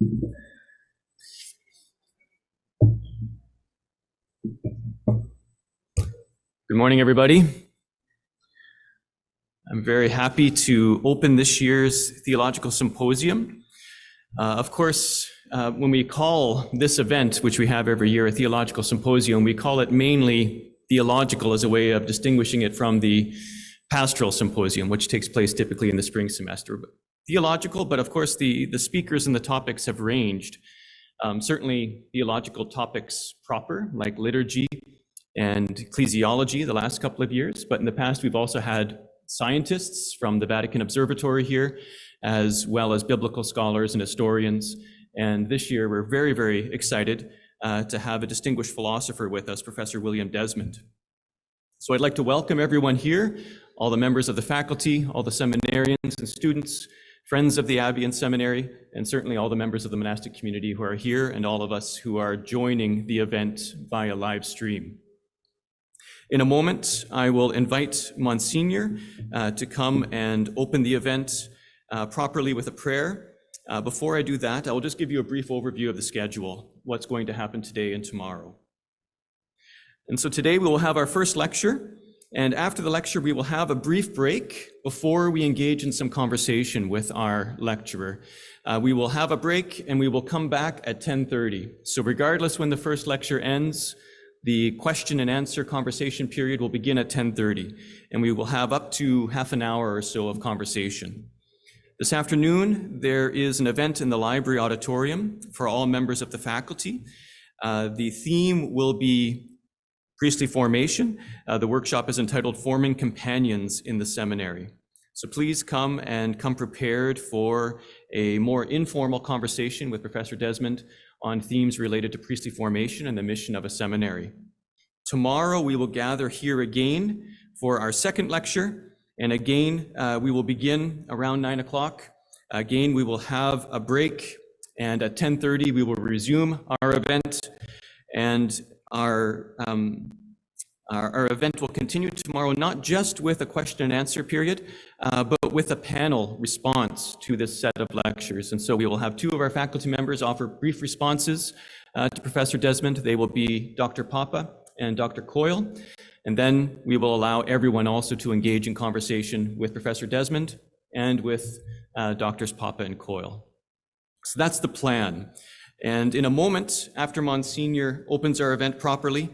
Good morning, everybody. I'm very happy to open this year's Theological Symposium. Of course, when we call this event, which we have every year, a Theological Symposium, we call it mainly theological as a way of distinguishing it from the Pastoral Symposium, which takes place typically in the spring semester. But theological, but of course the speakers and the topics have ranged. Certainly theological topics proper, like liturgy and ecclesiology the last couple of years, but in the past we've also had scientists from the Vatican Observatory here, as well as biblical scholars and historians. And this year we're very, very excited to have a distinguished philosopher with us, Professor William Desmond. So I'd like to welcome everyone here, all the members of the faculty, all the seminarians and students, friends of the Abbey and Seminary, and certainly all the members of the monastic community who are here, and all of us who are joining the event via live stream. In a moment, I will invite Monsignor to come and open the event properly with a prayer. Before I do that, I will just give you a brief overview of the schedule, what's going to happen today and tomorrow. And so today we will have our first lecture, and after the lecture we will have a brief break before we engage in some conversation with our lecturer. We will have a break and we will come back at 10:30. So regardless when the first lecture ends, the question and answer conversation period will begin at 10:30, and we will have up to half an hour or so of conversation. This afternoon, there is an event in the library auditorium for all members of the faculty. The theme will be priestly formation. The workshop is entitled Forming Companions in the Seminary. So please come prepared for a more informal conversation with Professor Desmond on themes related to priestly formation and the mission of a seminary. Tomorrow we will gather here again for our second lecture, and again we will begin around 9 o'clock. Again we will have a break, and at 10:30 we will resume our event, and our event will continue tomorrow, not just with a question and answer period, but with a panel response to this set of lectures. And so we will have two of our faculty members offer brief responses to Professor Desmond. They will be Dr. Papa and Dr. Coyle. And then we will allow everyone also to engage in conversation with Professor Desmond and with Drs. Papa and Coyle. So that's the plan. And in a moment, after Monsignor opens our event properly,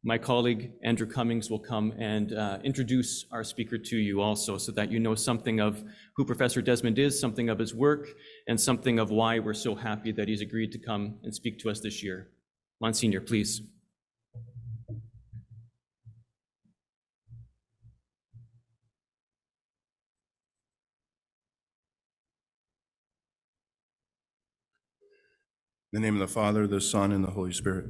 my colleague Andrew Cummings will come and introduce our speaker to you also, so that you know something of who Professor Desmond is, something of his work, and something of why we're so happy that he's agreed to come and speak to us this year. Monsignor, please. In the name of the Father, the Son, and the Holy Spirit.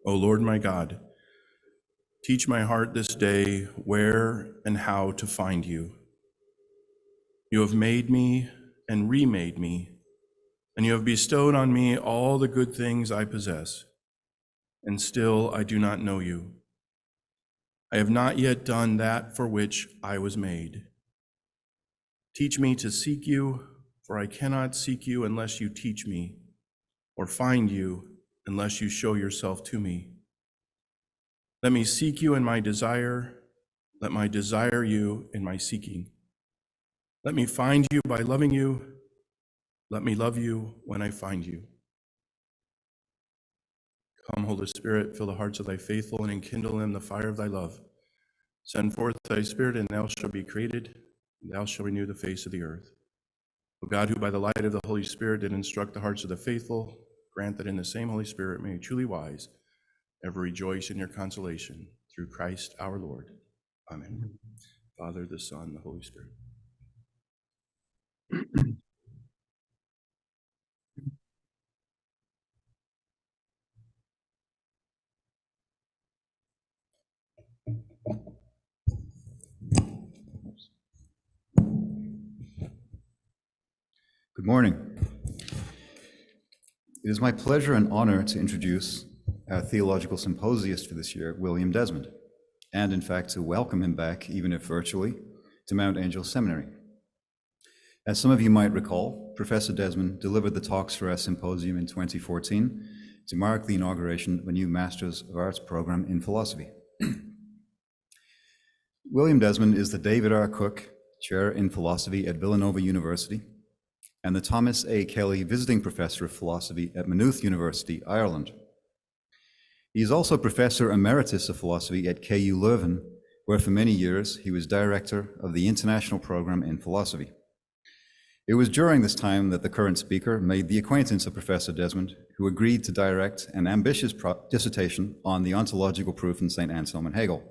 O Lord my God, teach my heart this day where and how to find you. You have made me and remade me, and you have bestowed on me all the good things I possess, and still I do not know you. I have not yet done that for which I was made. Teach me to seek you, for I cannot seek you unless you teach me, or find you unless you show yourself to me. Let me seek you in my desire. Let my desire you in my seeking. Let me find you by loving you. Let me love you when I find you. Come, Holy Spirit, fill the hearts of thy faithful and enkindle in the fire of thy love. Send forth thy Spirit, and thou shalt be created, and thou shalt renew the face of the earth. O God, who by the light of the Holy Spirit did instruct the hearts of the faithful, grant that in the same Holy Spirit may truly wise ever rejoice in your consolation, through Christ our Lord. Amen. Father, the Son, the Holy Spirit. Good morning. It is my pleasure and honor to introduce our theological symposiist for this year, William Desmond, and in fact to welcome him back, even if virtually, to Mount Angel Seminary. As some of you might recall, Professor Desmond delivered the talks for our symposium in 2014 to mark the inauguration of a new Masters of Arts program in philosophy. William Desmond is the David R. Cook Chair in Philosophy at Villanova University and the Thomas A. Kelly Visiting Professor of Philosophy at Maynooth University, Ireland. He is also Professor Emeritus of Philosophy at KU Leuven, where for many years he was Director of the International Program in Philosophy. It was during this time that the current speaker made the acquaintance of Professor Desmond, who agreed to direct an ambitious dissertation on the ontological proof in St. Anselm and Hegel.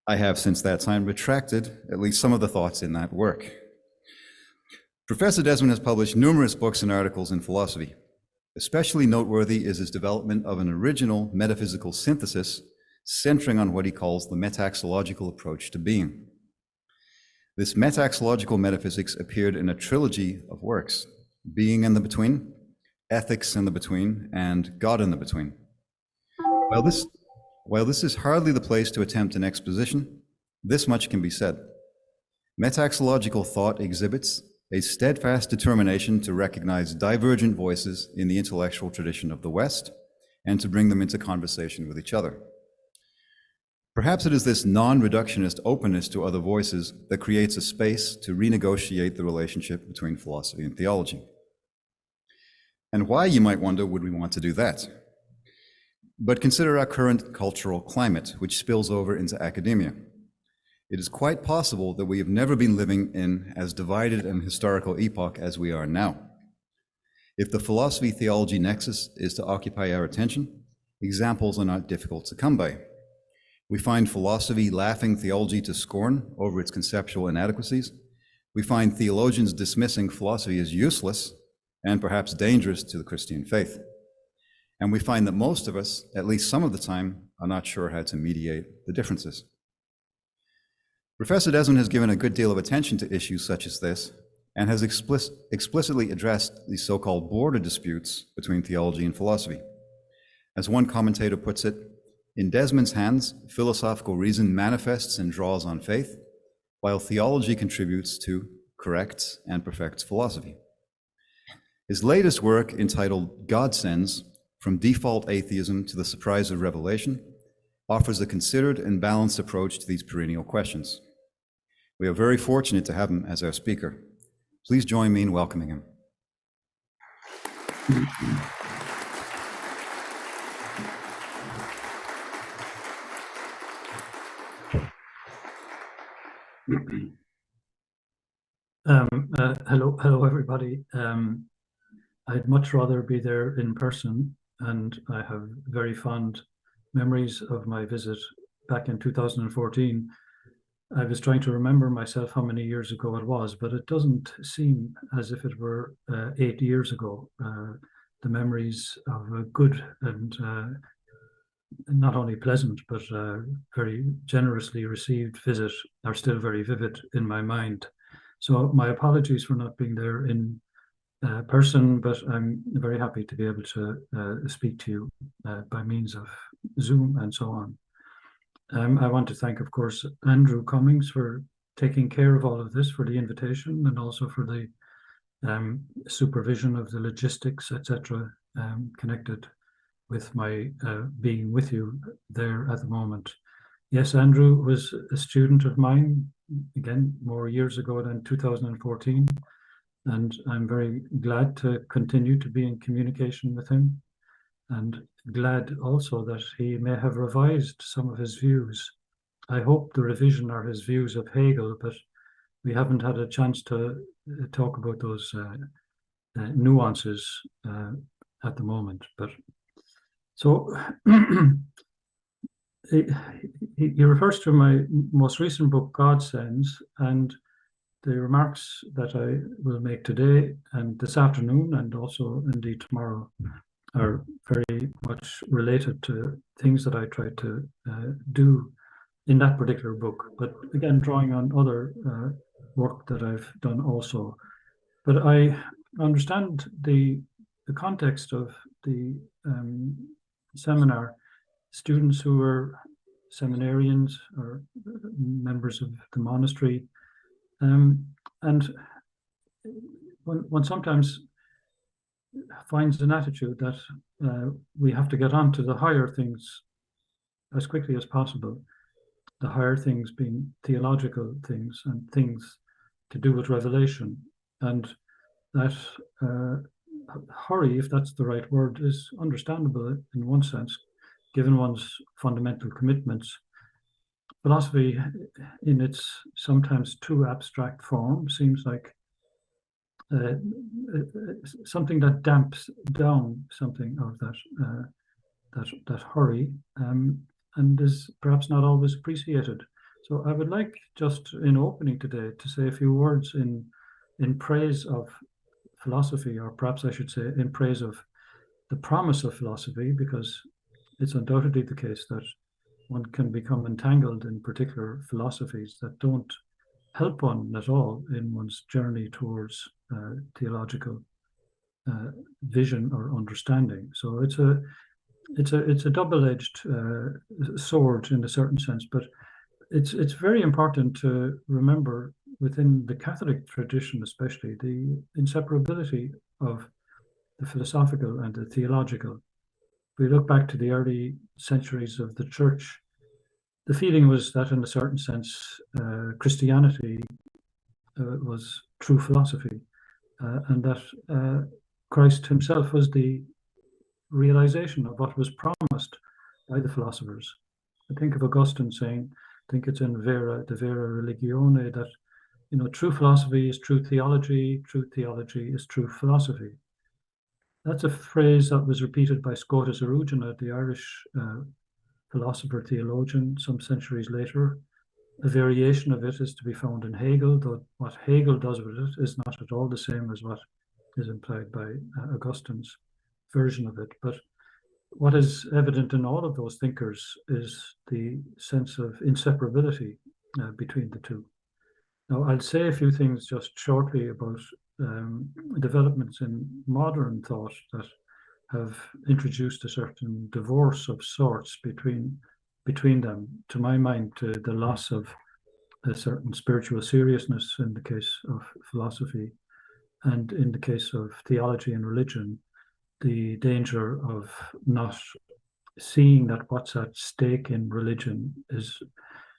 I have since that time retracted at least some of the thoughts in that work. Professor Desmond has published numerous books and articles in philosophy. Especially noteworthy is his development of an original metaphysical synthesis centering on what he calls the metaxological approach to being. This metaxological metaphysics appeared in a trilogy of works: Being and the Between, Ethics and the Between, and God and the Between. While this is hardly the place to attempt an exposition, this much can be said. Metaxological thought exhibits a steadfast determination to recognize divergent voices in the intellectual tradition of the West and to bring them into conversation with each other. Perhaps it is this non-reductionist openness to other voices that creates a space to renegotiate the relationship between philosophy and theology. And why, you might wonder, would we want to do that? But consider our current cultural climate, which spills over into academia. It is quite possible that we have never been living in as divided an historical epoch as we are now. If the philosophy-theology nexus is to occupy our attention, examples are not difficult to come by. We find philosophy laughing theology to scorn over its conceptual inadequacies. We find theologians dismissing philosophy as useless and perhaps dangerous to the Christian faith. And we find that most of us, at least some of the time, are not sure how to mediate the differences. Professor Desmond has given a good deal of attention to issues such as this and has explicitly addressed the so-called border disputes between theology and philosophy. As one commentator puts it, in Desmond's hands, philosophical reason manifests and draws on faith, while theology contributes to, corrects, and perfects philosophy. His latest work, entitled God Sends, From Default Atheism to the Surprise of Revelation, offers a considered and balanced approach to these perennial questions. We are very fortunate to have him as our speaker. Please join me in welcoming him. Hello, everybody. I'd much rather be there in person, and I have very fond memories of my visit back in 2014. I was trying to remember myself how many years ago it was, but it doesn't seem as if it were 8 years ago. The memories of a good and not only pleasant, but very generously received visit are still very vivid in my mind. So my apologies for not being there in person, but I'm very happy to be able to speak to you by means of Zoom and so on. I want to thank, of course, Andrew Cummings for taking care of all of this, for the invitation, and also for the supervision of the logistics, etc., connected with my being with you there at the moment. Yes, Andrew was a student of mine, again, more years ago than 2014, and I'm very glad to continue to be in communication with him, and glad also that he may have revised some of his views. I hope the revision are his views of Hegel, but we haven't had a chance to talk about those nuances at the moment. But so he refers to my most recent book, God Sends, and the remarks that I will make today and this afternoon, and also indeed tomorrow, are very much related to things that I tried to do in that particular book, but again, drawing on other work that I've done also. But I understand the context of the seminar. Students who are seminarians or members of the monastery, and one sometimes finds an attitude that we have to get on to the higher things as quickly as possible. The higher things being theological things and things to do with revelation. And that hurry, if that's the right word, is understandable in one sense, given one's fundamental commitments. Philosophy, in its sometimes too abstract form, seems like something that damps down something of that hurry, and is perhaps not always appreciated. So I would like, just in opening today, to say a few words in praise of philosophy, or perhaps I should say in praise of the promise of philosophy, because it's undoubtedly the case that one can become entangled in particular philosophies that don't help one at all in one's journey towards theological vision or understanding. So it's a double-edged sword in a certain sense, but it's very important to remember within the Catholic tradition, especially, the inseparability of the philosophical and the theological. If we look back to the early centuries of the Church, the feeling was that, in a certain sense, Christianity was true philosophy, and that Christ himself was the realization of what was promised by the philosophers. I think of Augustine saying, I think it's in De Vera Religione, that true philosophy is true theology is true philosophy. That's a phrase that was repeated by Scotus Erugena, the Irish philosopher theologian, some centuries later. A variation of it is to be found in Hegel, though what Hegel does with it is not at all the same as what is implied by Augustine's version of it. But what is evident in all of those thinkers is the sense of inseparability between the two. Now, I'll say a few things just shortly about developments in modern thought that have introduced a certain divorce of sorts between them, to my mind, to the loss of a certain spiritual seriousness in the case of philosophy, and in the case of theology and religion, the danger of not seeing that what's at stake in religion is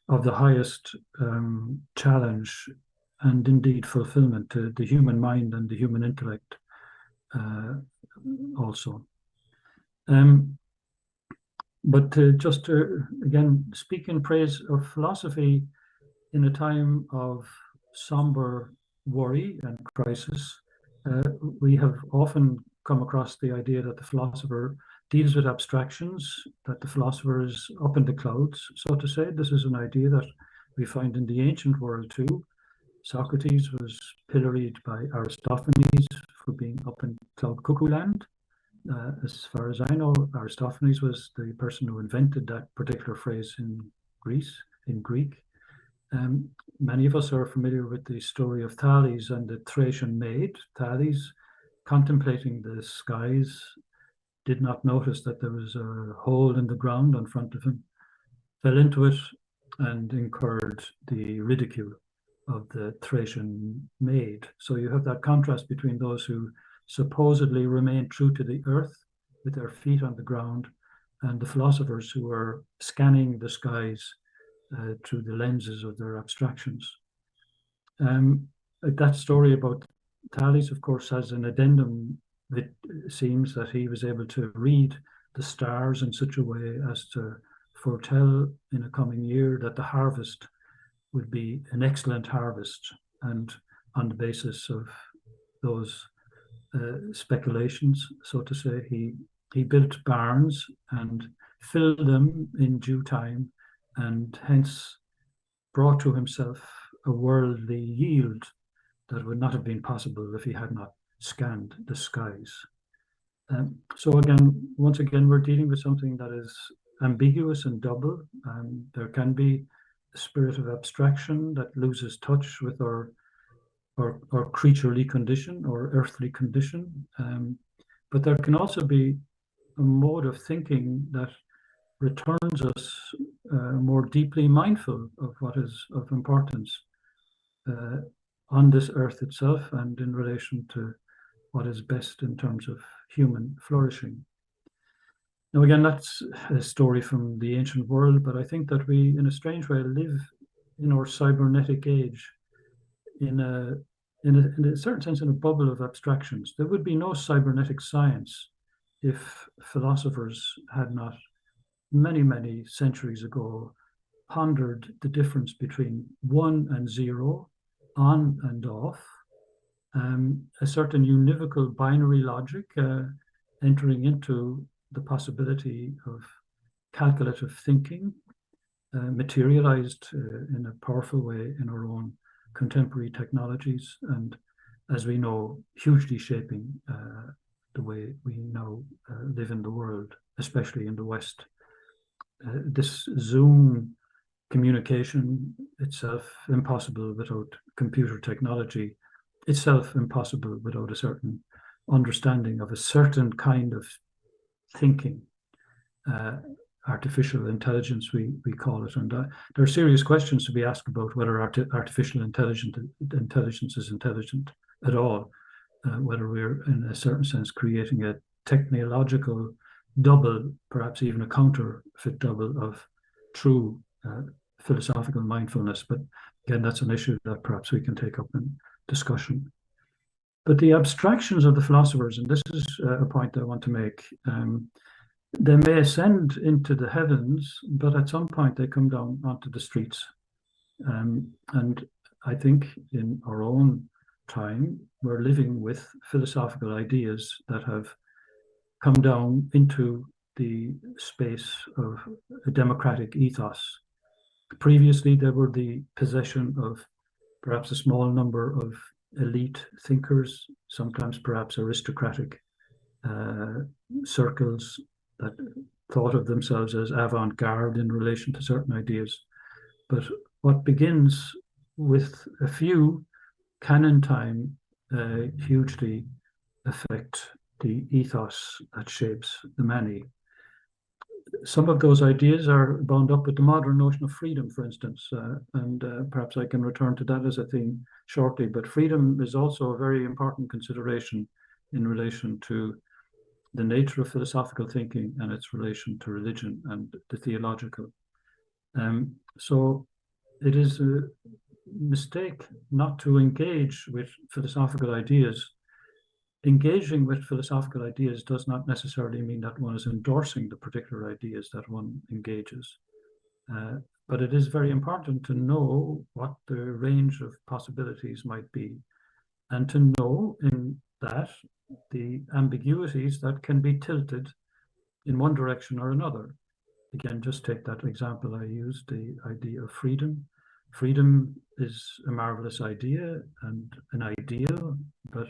of the highest challenge and indeed fulfillment to the human mind and the human intellect also. But just to, again, speak in praise of philosophy in a time of somber worry and crisis, we have often come across the idea that the philosopher deals with abstractions, that the philosopher is up in the clouds, so to say. This is an idea that we find in the ancient world too. Socrates was pilloried by Aristophanes for being up in cloud cuckoo land. As far as I know, Aristophanes was the person who invented that particular phrase in Greek. Many of us are familiar with the story of Thales and the Thracian maid. Thales, contemplating the skies, did not notice that there was a hole in the ground in front of him, fell into it, and incurred the ridicule of the Thracian maid. So you have that contrast between those who supposedly remain true to the earth with their feet on the ground, and the philosophers who are scanning the skies through the lenses of their abstractions. That story about Thales, of course, has an addendum. It seems that he was able to read the stars in such a way as to foretell in a coming year that the harvest would be an excellent harvest. And on the basis of those speculations, so to say, he built barns and filled them in due time, and hence brought to himself a worldly yield that would not have been possible if he had not scanned the skies. So again, once again, we're dealing with something that is ambiguous and double. There can be a spirit of abstraction that loses touch with our creaturely condition or earthly condition. But there can also be a mode of thinking that returns us more deeply mindful of what is of importance. on this earth itself and in relation to what is best in terms of human flourishing. Now, again, that's a story from the ancient world, but I think that we, in a strange way, live in our cybernetic age in a certain sense in a bubble of abstractions. There would be no cybernetic science if philosophers had not many, many centuries ago pondered the difference between 1 and 0, on and off, a certain univocal binary logic entering into the possibility of calculative thinking, materialized in a powerful way in our own contemporary technologies, and as we know, hugely shaping the way we now live in the world, especially in the West. This Zoom communication itself impossible without computer technology, itself impossible without a certain understanding of a certain kind of thinking, artificial intelligence, we call it. And there are serious questions to be asked about whether artificial intelligence is intelligent at all, whether we're in a certain sense creating a technological double, perhaps even a counterfeit double of true philosophical mindfulness. But again, that's an issue that perhaps we can take up in discussion. But the abstractions of the philosophers, and this is a point that I want to make, they may ascend into the heavens, but at some point they come down onto the streets. And I think in our own time, we're living with philosophical ideas that have come down into the space of a democratic ethos. Previously, they were the possession of perhaps a small number of elite thinkers, sometimes perhaps aristocratic circles that thought of themselves as avant-garde in relation to certain ideas. But what begins with a few can in time hugely affect the ethos that shapes the many. Some of those ideas are bound up with the modern notion of freedom, for instance, and perhaps I can return to that as a theme shortly. But freedom is also a very important consideration in relation to the nature of philosophical thinking and its relation to religion and the theological. So it is a mistake not to engage with philosophical ideas. Engaging with philosophical ideas does not necessarily mean that one is endorsing the particular ideas that one engages. But it is very important to know what the range of possibilities might be, and to know in that the ambiguities that can be tilted in one direction or another. Again, just take that example I used, the idea of freedom. Freedom is a marvelous idea and an ideal, but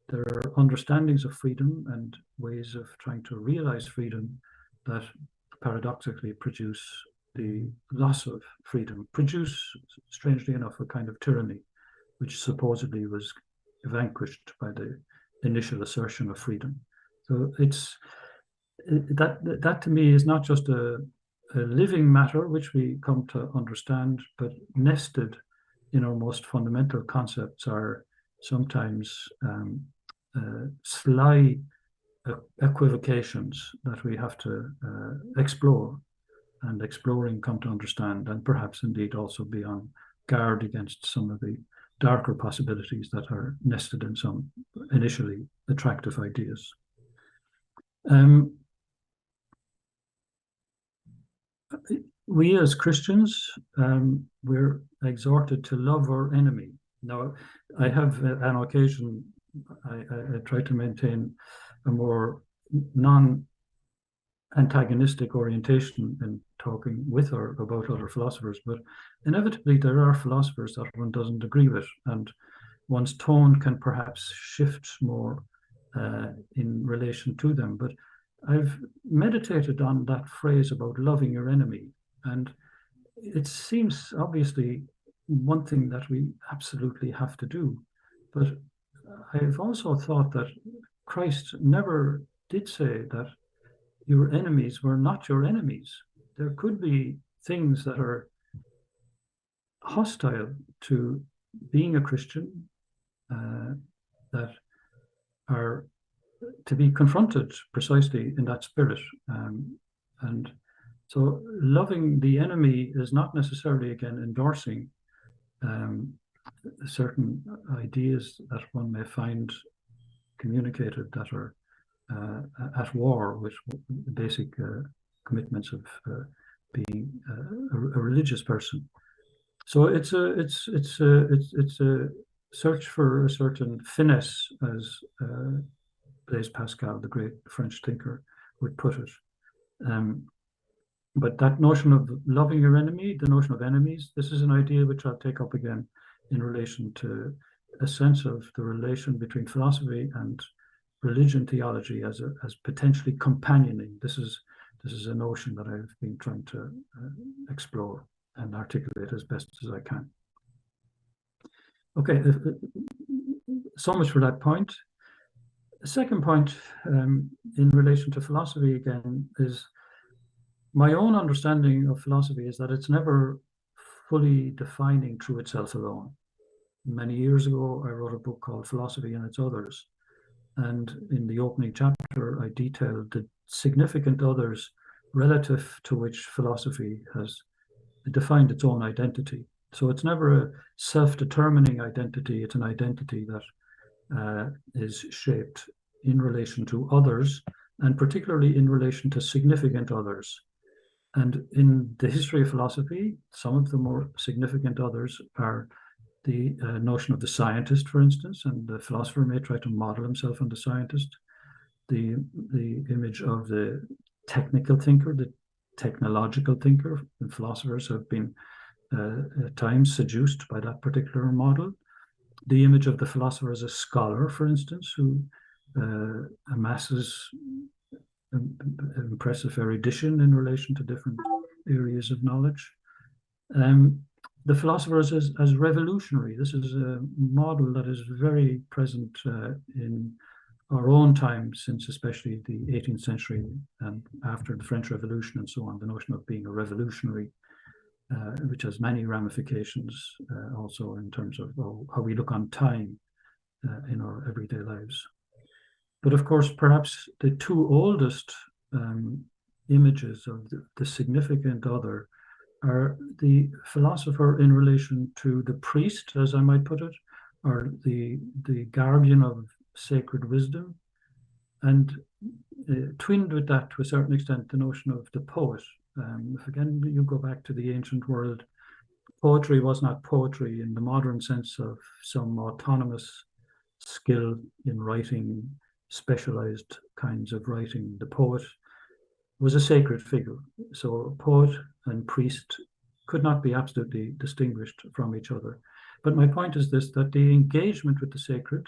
there are understandings of freedom and ways of trying to realize freedom that paradoxically produce the loss of freedom, produce, strangely enough, a kind of tyranny, which supposedly was vanquished by the initial assertion of freedom. So it's that to me is not just a living matter which we come to understand, but nested in our most fundamental concepts are sometimes sly equivocations that we have to explore, and exploring come to understand, and perhaps indeed also be on guard against some of the darker possibilities that are nested in some initially attractive ideas. We as Christians, we're exhorted to love our enemy. Now, I have an occasion, I try to maintain a more non-antagonistic orientation in talking with or about other philosophers, but inevitably there are philosophers that one doesn't agree with, and one's tone can perhaps shift more in relation to them. But I've meditated on that phrase about loving your enemy, and it seems obviously one thing that we absolutely have to do. But I've also thought that Christ never did say that your enemies were not your enemies. There could be things that are hostile to being a Christian that are to be confronted precisely in that spirit. And so loving the enemy is not necessarily, again, endorsing certain ideas that one may find communicated that are at war with the basic commitments of being a religious person. So it's a search for a certain finesse, as Blaise Pascal, the great French thinker, would put it. But that notion of loving your enemy, the notion of enemies, this is an idea which I'll take up again in relation to a sense of the relation between philosophy and religion theology as potentially companioning. This is a notion that I've been trying to explore and articulate as best as I can. Okay, so much for that point. The second point in relation to philosophy again is my own understanding of philosophy is that it's never fully defining through itself alone. Many years ago, I wrote a book called Philosophy and Its Others. And in the opening chapter, I detailed the significant others relative to which philosophy has defined its own identity. So it's never a self-determining identity, it's an identity that is shaped in relation to others, and particularly in relation to significant others. And in the history of philosophy, some of the more significant others are the notion of the scientist, for instance, and the philosopher may try to model himself on the scientist. The image of the technical thinker, the technological thinker, and philosophers have been at times seduced by that particular model. The image of the philosopher as a scholar, for instance, who amasses impressive erudition in relation to different areas of knowledge. The philosophers as revolutionary. This is a model that is very present in our own time, since especially the 18th century and after the French Revolution and so on, the notion of being a revolutionary, which has many ramifications also in terms of how we look on time in our everyday lives. But of course, perhaps the two oldest images of the significant other are the philosopher in relation to the priest, as I might put it, or the guardian of sacred wisdom, and twinned with that to a certain extent the notion of the poet. If again you go back to the ancient world, poetry was not poetry in the modern sense of some autonomous skill in writing specialized kinds of writing. The poet was a sacred figure. So poet and priest could not be absolutely distinguished from each other. But my point is this, that the engagement with the sacred,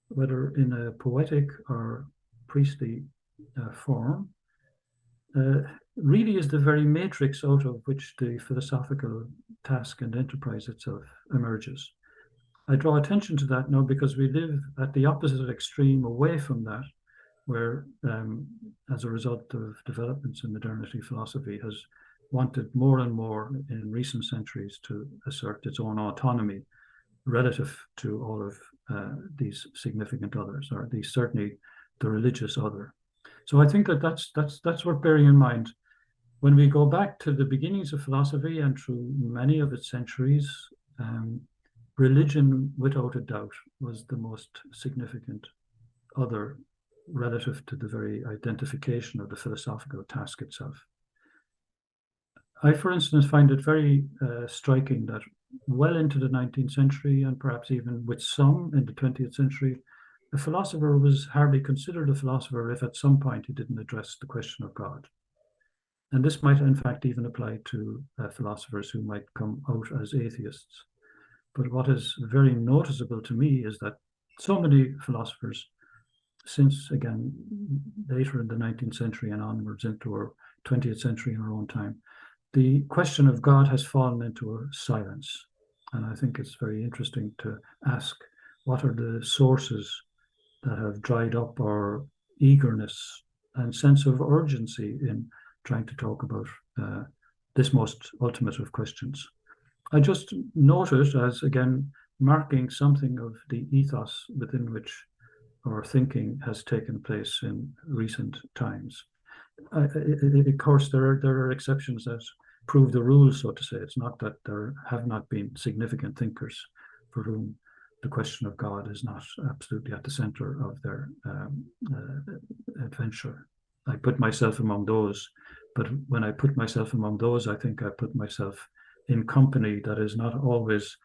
whether in a poetic or priestly form, really is the very matrix out of which the philosophical task and enterprise itself emerges. I draw attention to that now because we live at the opposite extreme away from that, where as a result of developments in modernity, philosophy has wanted more and more in recent centuries to assert its own autonomy relative to all of these significant others, or at least certainly the religious other. So I think that that's worth bearing in mind. When we go back to the beginnings of philosophy and through many of its centuries, religion, without a doubt, was the most significant other relative to the very identification of the philosophical task itself. I, for instance, find it very striking that well into the 19th century, and perhaps even with some in the 20th century, a philosopher was hardly considered a philosopher if at some point he didn't address the question of God. And this might, in fact, even apply to philosophers who might come out as atheists. But what is very noticeable to me is that so many philosophers, since, again, later in the 19th century and onwards into our 20th century in our own time, the question of God has fallen into a silence. And I think it's very interesting to ask, what are the sources that have dried up our eagerness and sense of urgency in trying to talk about this most ultimate of questions? I just noted, as again, marking something of the ethos within which our thinking has taken place in recent times. Of course, there are exceptions that prove the rule, so to say. It's not that there have not been significant thinkers for whom the question of God is not absolutely at the center of their adventure. I put myself among those, but when I put myself among those, I think I put myself in company that is not always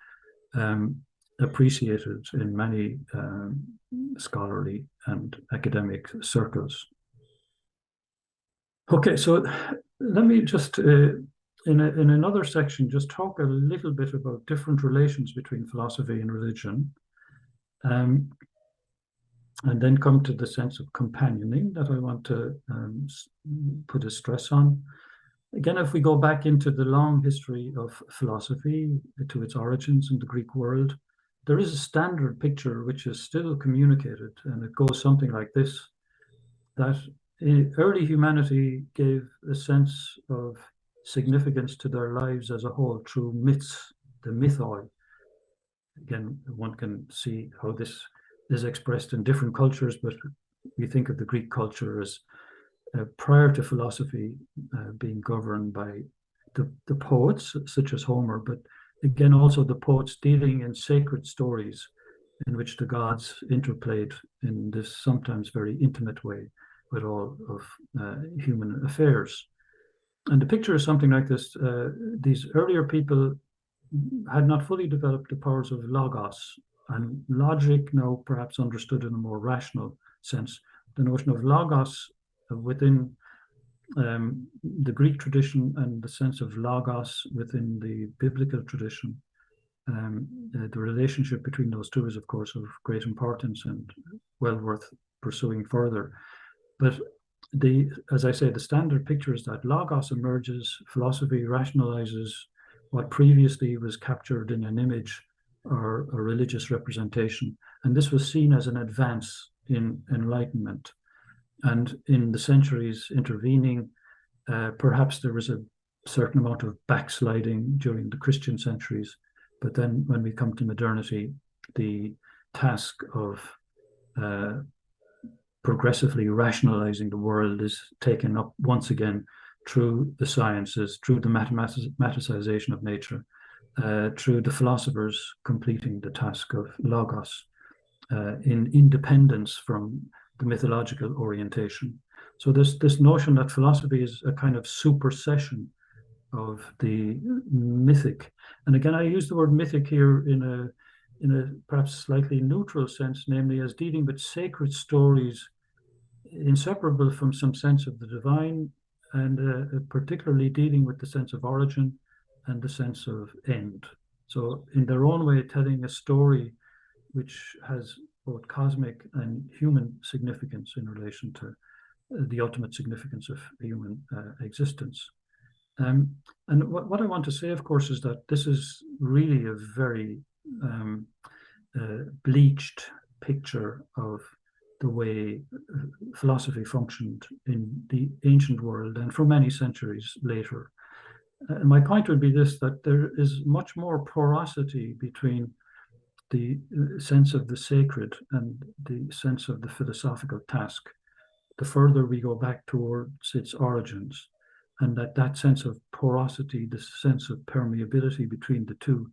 appreciated in many scholarly and academic circles. Okay, so let me just, in another section, just talk a little bit about different relations between philosophy and religion, and then come to the sense of companioning that I want to put a stress on. Again, if we go back into the long history of philosophy, to its origins in the Greek world, there is a standard picture which is still communicated, and it goes something like this, that early humanity gave a sense of significance to their lives as a whole through myths, the mythoi. Again, one can see how this is expressed in different cultures, but we think of the Greek culture as prior to philosophy being governed by the poets, such as Homer, but again, also the poets dealing in sacred stories in which the gods interplayed in this sometimes very intimate way with all of human affairs. And the picture is something like this. These earlier people had not fully developed the powers of logos, and logic, now perhaps understood in a more rational sense. The notion of logos within the Greek tradition and the sense of logos within the biblical tradition. The relationship between those two is, of course, of great importance and well worth pursuing further. But as I say, the standard picture is that logos emerges, philosophy rationalizes what previously was captured in an image or a religious representation. And this was seen as an advance in enlightenment. And in the centuries intervening, perhaps there was a certain amount of backsliding during the Christian centuries. But then when we come to modernity, the task of progressively rationalizing the world is taken up once again through the sciences, through the mathematicization of nature, through the philosophers completing the task of logos in independence from the mythological orientation. So this notion that philosophy is a kind of supersession of the mythic. And again, I use the word mythic here in a perhaps slightly neutral sense, namely as dealing with sacred stories inseparable from some sense of the divine, and particularly dealing with the sense of origin and the sense of end. So in their own way, telling a story which has both cosmic and human significance in relation to the ultimate significance of human existence. And what I want to say, of course, is that this is really a very bleached picture of the way philosophy functioned in the ancient world and for many centuries later. My point would be this, that there is much more porosity between the sense of the sacred and the sense of the philosophical task, the further we go back towards its origins, and that sense of porosity, the sense of permeability between the two,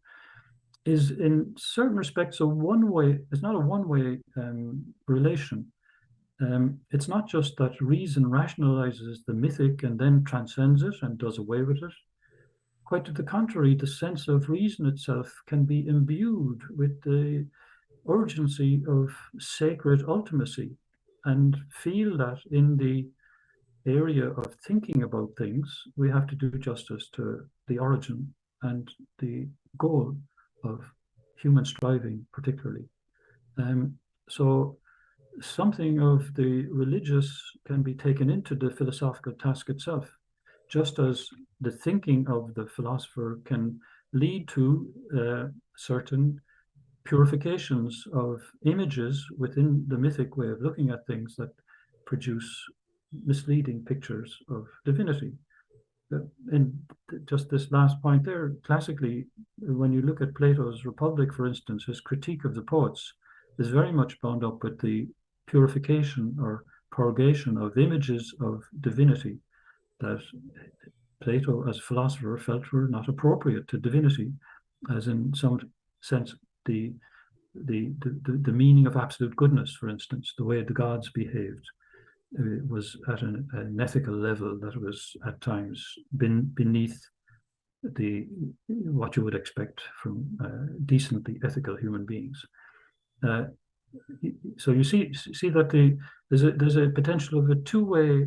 is in certain respects a one-way. It's not a one-way relation. It's not just that reason rationalizes the mythic and then transcends it and does away with it. Quite to the contrary, the sense of reason itself can be imbued with the urgency of sacred ultimacy, and feel that in the area of thinking about things, we have to do justice to the origin and the goal of human striving, particularly. So something of the religious can be taken into the philosophical task itself, just as the thinking of the philosopher can lead to certain purifications of images within the mythic way of looking at things that produce misleading pictures of divinity. in just this last point there, classically, when you look at Plato's Republic, for instance, his critique of the poets is very much bound up with the purification or purgation of images of divinity that Plato, as a philosopher, felt were not appropriate to divinity, as in some sense the meaning of absolute goodness, for instance, the way the gods behaved, was at an ethical level that was at times beneath what you would expect from decently ethical human beings. So you see that there's a potential of a two-way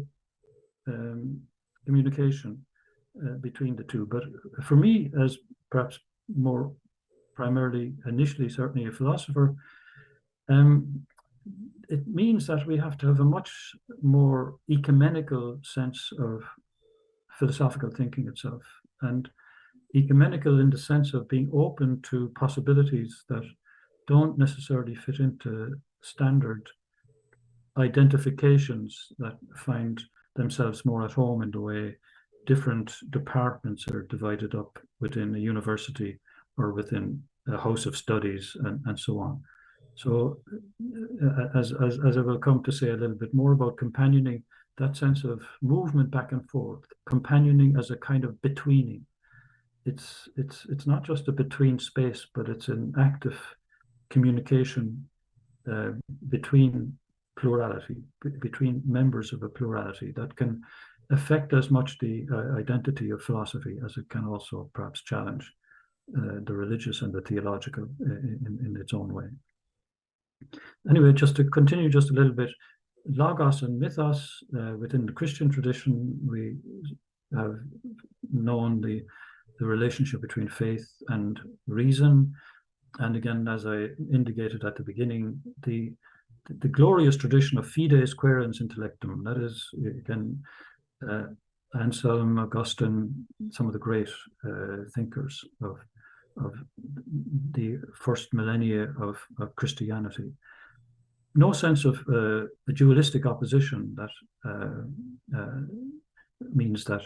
communication between the two. But for me, as perhaps more primarily, initially, certainly a philosopher, it means that we have to have a much more ecumenical sense of philosophical thinking itself, and ecumenical in the sense of being open to possibilities that don't necessarily fit into standard identifications that find themselves more at home in the way different departments are divided up within a university or within a house of studies and so on. So as I will come to say a little bit more about companioning, that sense of movement back and forth, companioning as a kind of betweening. It's not just a between space, but it's an active communication between plurality, between members of a plurality that can affect as much the identity of philosophy as it can also perhaps challenge the religious and the theological in its own way. Anyway, just to continue just a little bit, logos and mythos, within the Christian tradition, we have known the relationship between faith and reason. And again, as I indicated at the beginning, the glorious tradition of fides quaerens intellectum, that is, again, Anselm, Augustine, some of the great thinkers of the first millennia of Christianity. No sense of a dualistic opposition that means that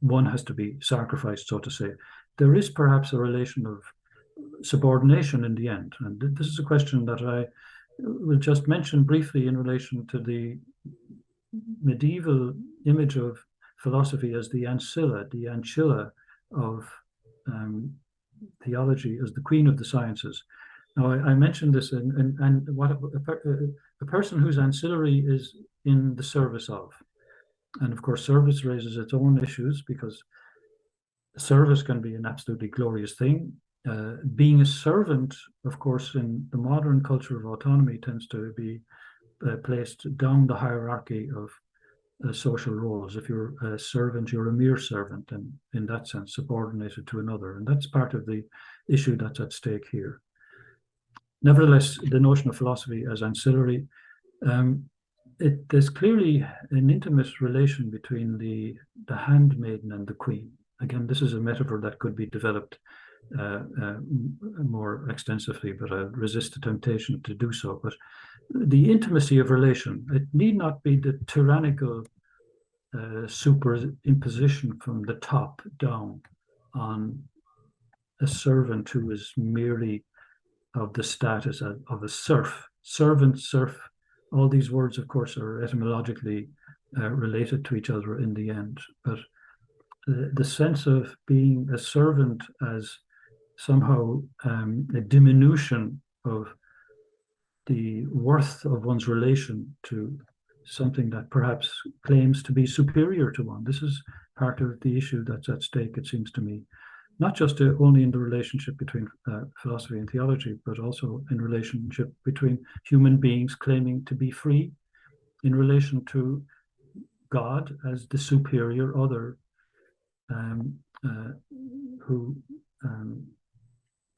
one has to be sacrificed, so to say. There is perhaps a relation of subordination in the end. And this is a question that I will just mention briefly in relation to the medieval image of philosophy as the ancilla of theology, as the queen of the sciences. Now, I mentioned this, and what a person whose ancillary is in the service of. And of course, service raises its own issues, because service can be an absolutely glorious thing. Being a servant, of course, in the modern culture of autonomy tends to be placed down the hierarchy of social roles. If you're a servant, you're a mere servant, and in that sense, subordinated to another. And that's part of the issue that's at stake here. Nevertheless, the notion of philosophy as ancillary, there's clearly an intimate relation between the handmaiden and the queen. Again, this is a metaphor that could be developed more extensively, but I resist the temptation to do so. But the intimacy of relation, it need not be the tyrannical superimposition from the top down on a servant who is merely of the status of a serf. Servant, serf, all these words, of course, are etymologically related to each other in the end. But the sense of being a servant as somehow a diminution of the worth of one's relation to something that perhaps claims to be superior to one. This is part of the issue that's at stake, it seems to me. Not just only in the relationship between philosophy and theology, but also in relationship between human beings claiming to be free in relation to God as the superior other, who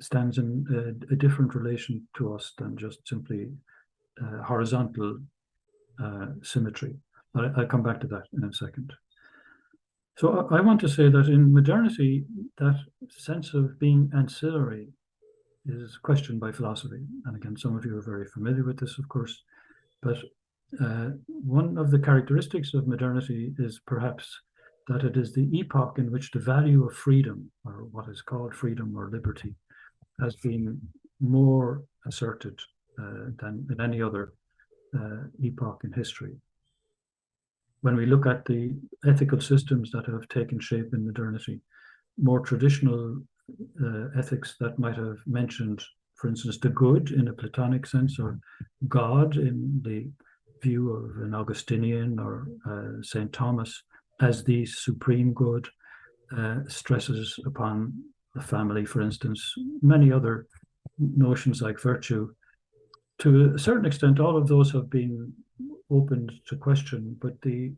stands in a different relation to us than just simply horizontal symmetry. I'll come back to that in a second. So I want to say that in modernity, that sense of being ancillary is questioned by philosophy. And again, some of you are very familiar with this, of course. But one of the characteristics of modernity is perhaps that it is the epoch in which the value of freedom, or what is called freedom or liberty, has been more asserted than in any other epoch in history. When we look at the ethical systems that have taken shape in modernity, more traditional ethics that might have mentioned, for instance, the good in a Platonic sense, or God in the view of an Augustinian or Saint Thomas as the supreme good, stresses upon the family, for instance, many other notions like virtue. To a certain extent, all of those have been opened to question, but the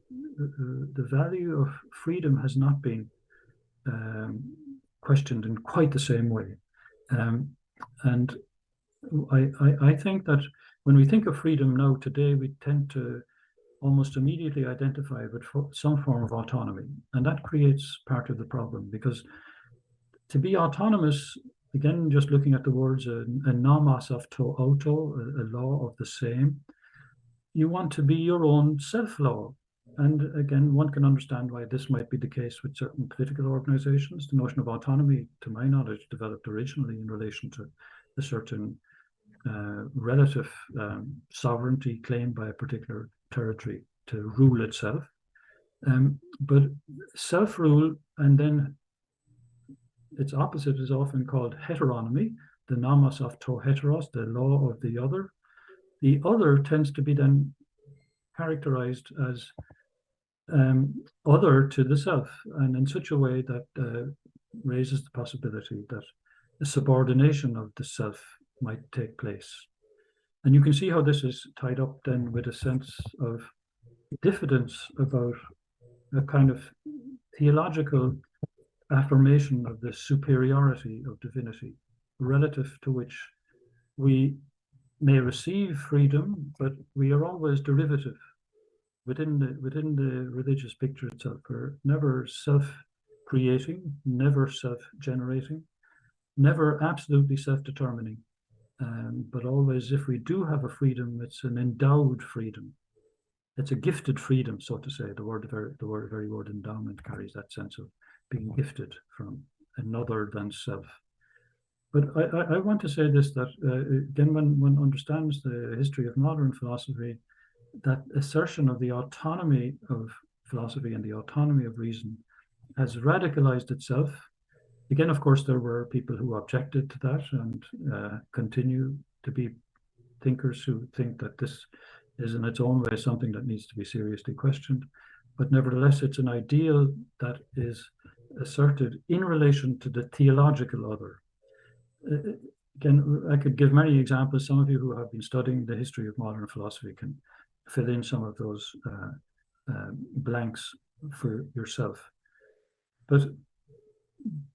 value of freedom has not been questioned in quite the same way. And I think that when we think of freedom now today, we tend to almost immediately identify with some form of autonomy. And that creates part of the problem, because to be autonomous, again, just looking at the words, a nomos of to auto, a law of the same, you want to be your own self-law. And again, one can understand why this might be the case with certain political organizations. The notion of autonomy, to my knowledge, developed originally in relation to a certain relative sovereignty claimed by a particular territory to rule itself. But self-rule, and then its opposite is often called heteronomy, the nomos of to heteros, the law of the other. The other tends to be then characterized as other to the self, and in such a way that raises the possibility that a subordination of the self might take place. And you can see how this is tied up then with a sense of diffidence about a kind of theological affirmation of the superiority of divinity, relative to which we may receive freedom, but we are always derivative within the religious picture itself. We're never self-creating, never self-generating, never absolutely self-determining, but always, if we do have a freedom, it's an endowed freedom. It's a gifted freedom, so to say. The very word endowment carries that sense of being gifted from another than self. But I want to say this, that again, when one understands the history of modern philosophy, that assertion of the autonomy of philosophy and the autonomy of reason has radicalized itself. Again, of course, there were people who objected to that and continue to be thinkers who think that this is in its own way something that needs to be seriously questioned. But nevertheless, it's an ideal that is asserted in relation to the theological other. Again, I could give many examples. Some of you who have been studying the history of modern philosophy can fill in some of those blanks for yourself. But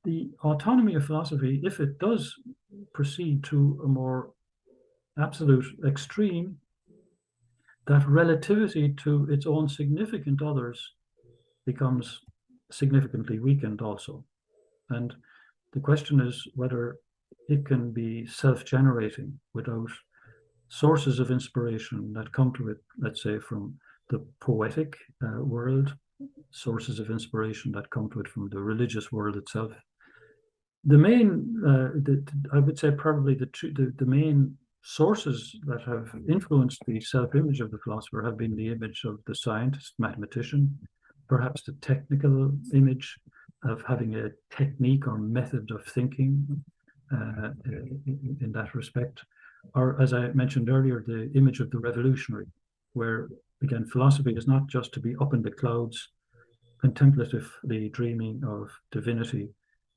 the autonomy of philosophy, if it does proceed to a more absolute extreme, that relativity to its own significant others becomes significantly weakened also. And the question is whether it can be self-generating without sources of inspiration that come to it, let's say, from the poetic world, sources of inspiration that come to it from the religious world itself. The main, I would say probably the main sources that have influenced the self-image of the philosopher have been the image of the scientist, mathematician, perhaps the technical image of having a technique or method of thinking in that respect. Or, as I mentioned earlier, the image of the revolutionary, where, again, philosophy is not just to be up in the clouds, contemplatively dreaming of divinity.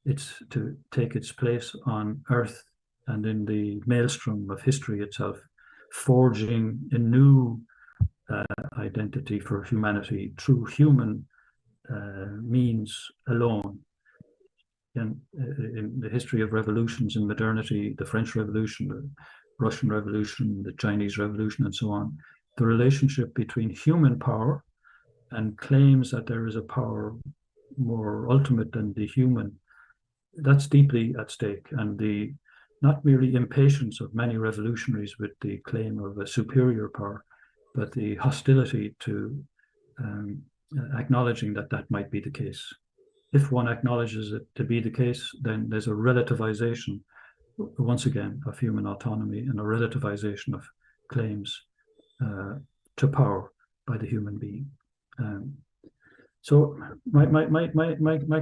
It's to take its place on earth and in the maelstrom of history itself, forging a new identity for humanity through human means alone. And in the history of revolutions in modernity, the French Revolution, the Russian Revolution, the Chinese Revolution, and so on, the relationship between human power and claims that there is a power more ultimate than the human, that's deeply at stake. And the not merely impatience of many revolutionaries with the claim of a superior power, but the hostility to acknowledging that that might be the case. If one acknowledges it to be the case, then there's a relativization, once again, of human autonomy and a relativization of claims to power by the human being. So my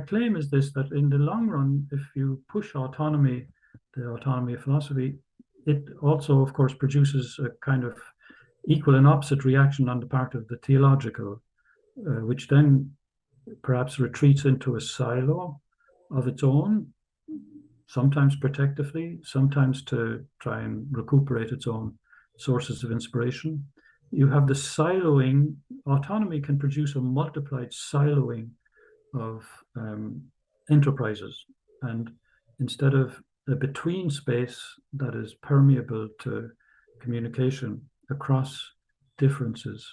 claim is this, that in the long run, if you push autonomy, the autonomy of philosophy, it also, of course, produces a kind of equal and opposite reaction on the part of the theological, which then perhaps retreats into a silo of its own, sometimes protectively, sometimes to try and recuperate its own sources of inspiration. You have the siloing. Autonomy can produce a multiplied siloing of enterprises. And instead of a between space that is permeable to communication across differences,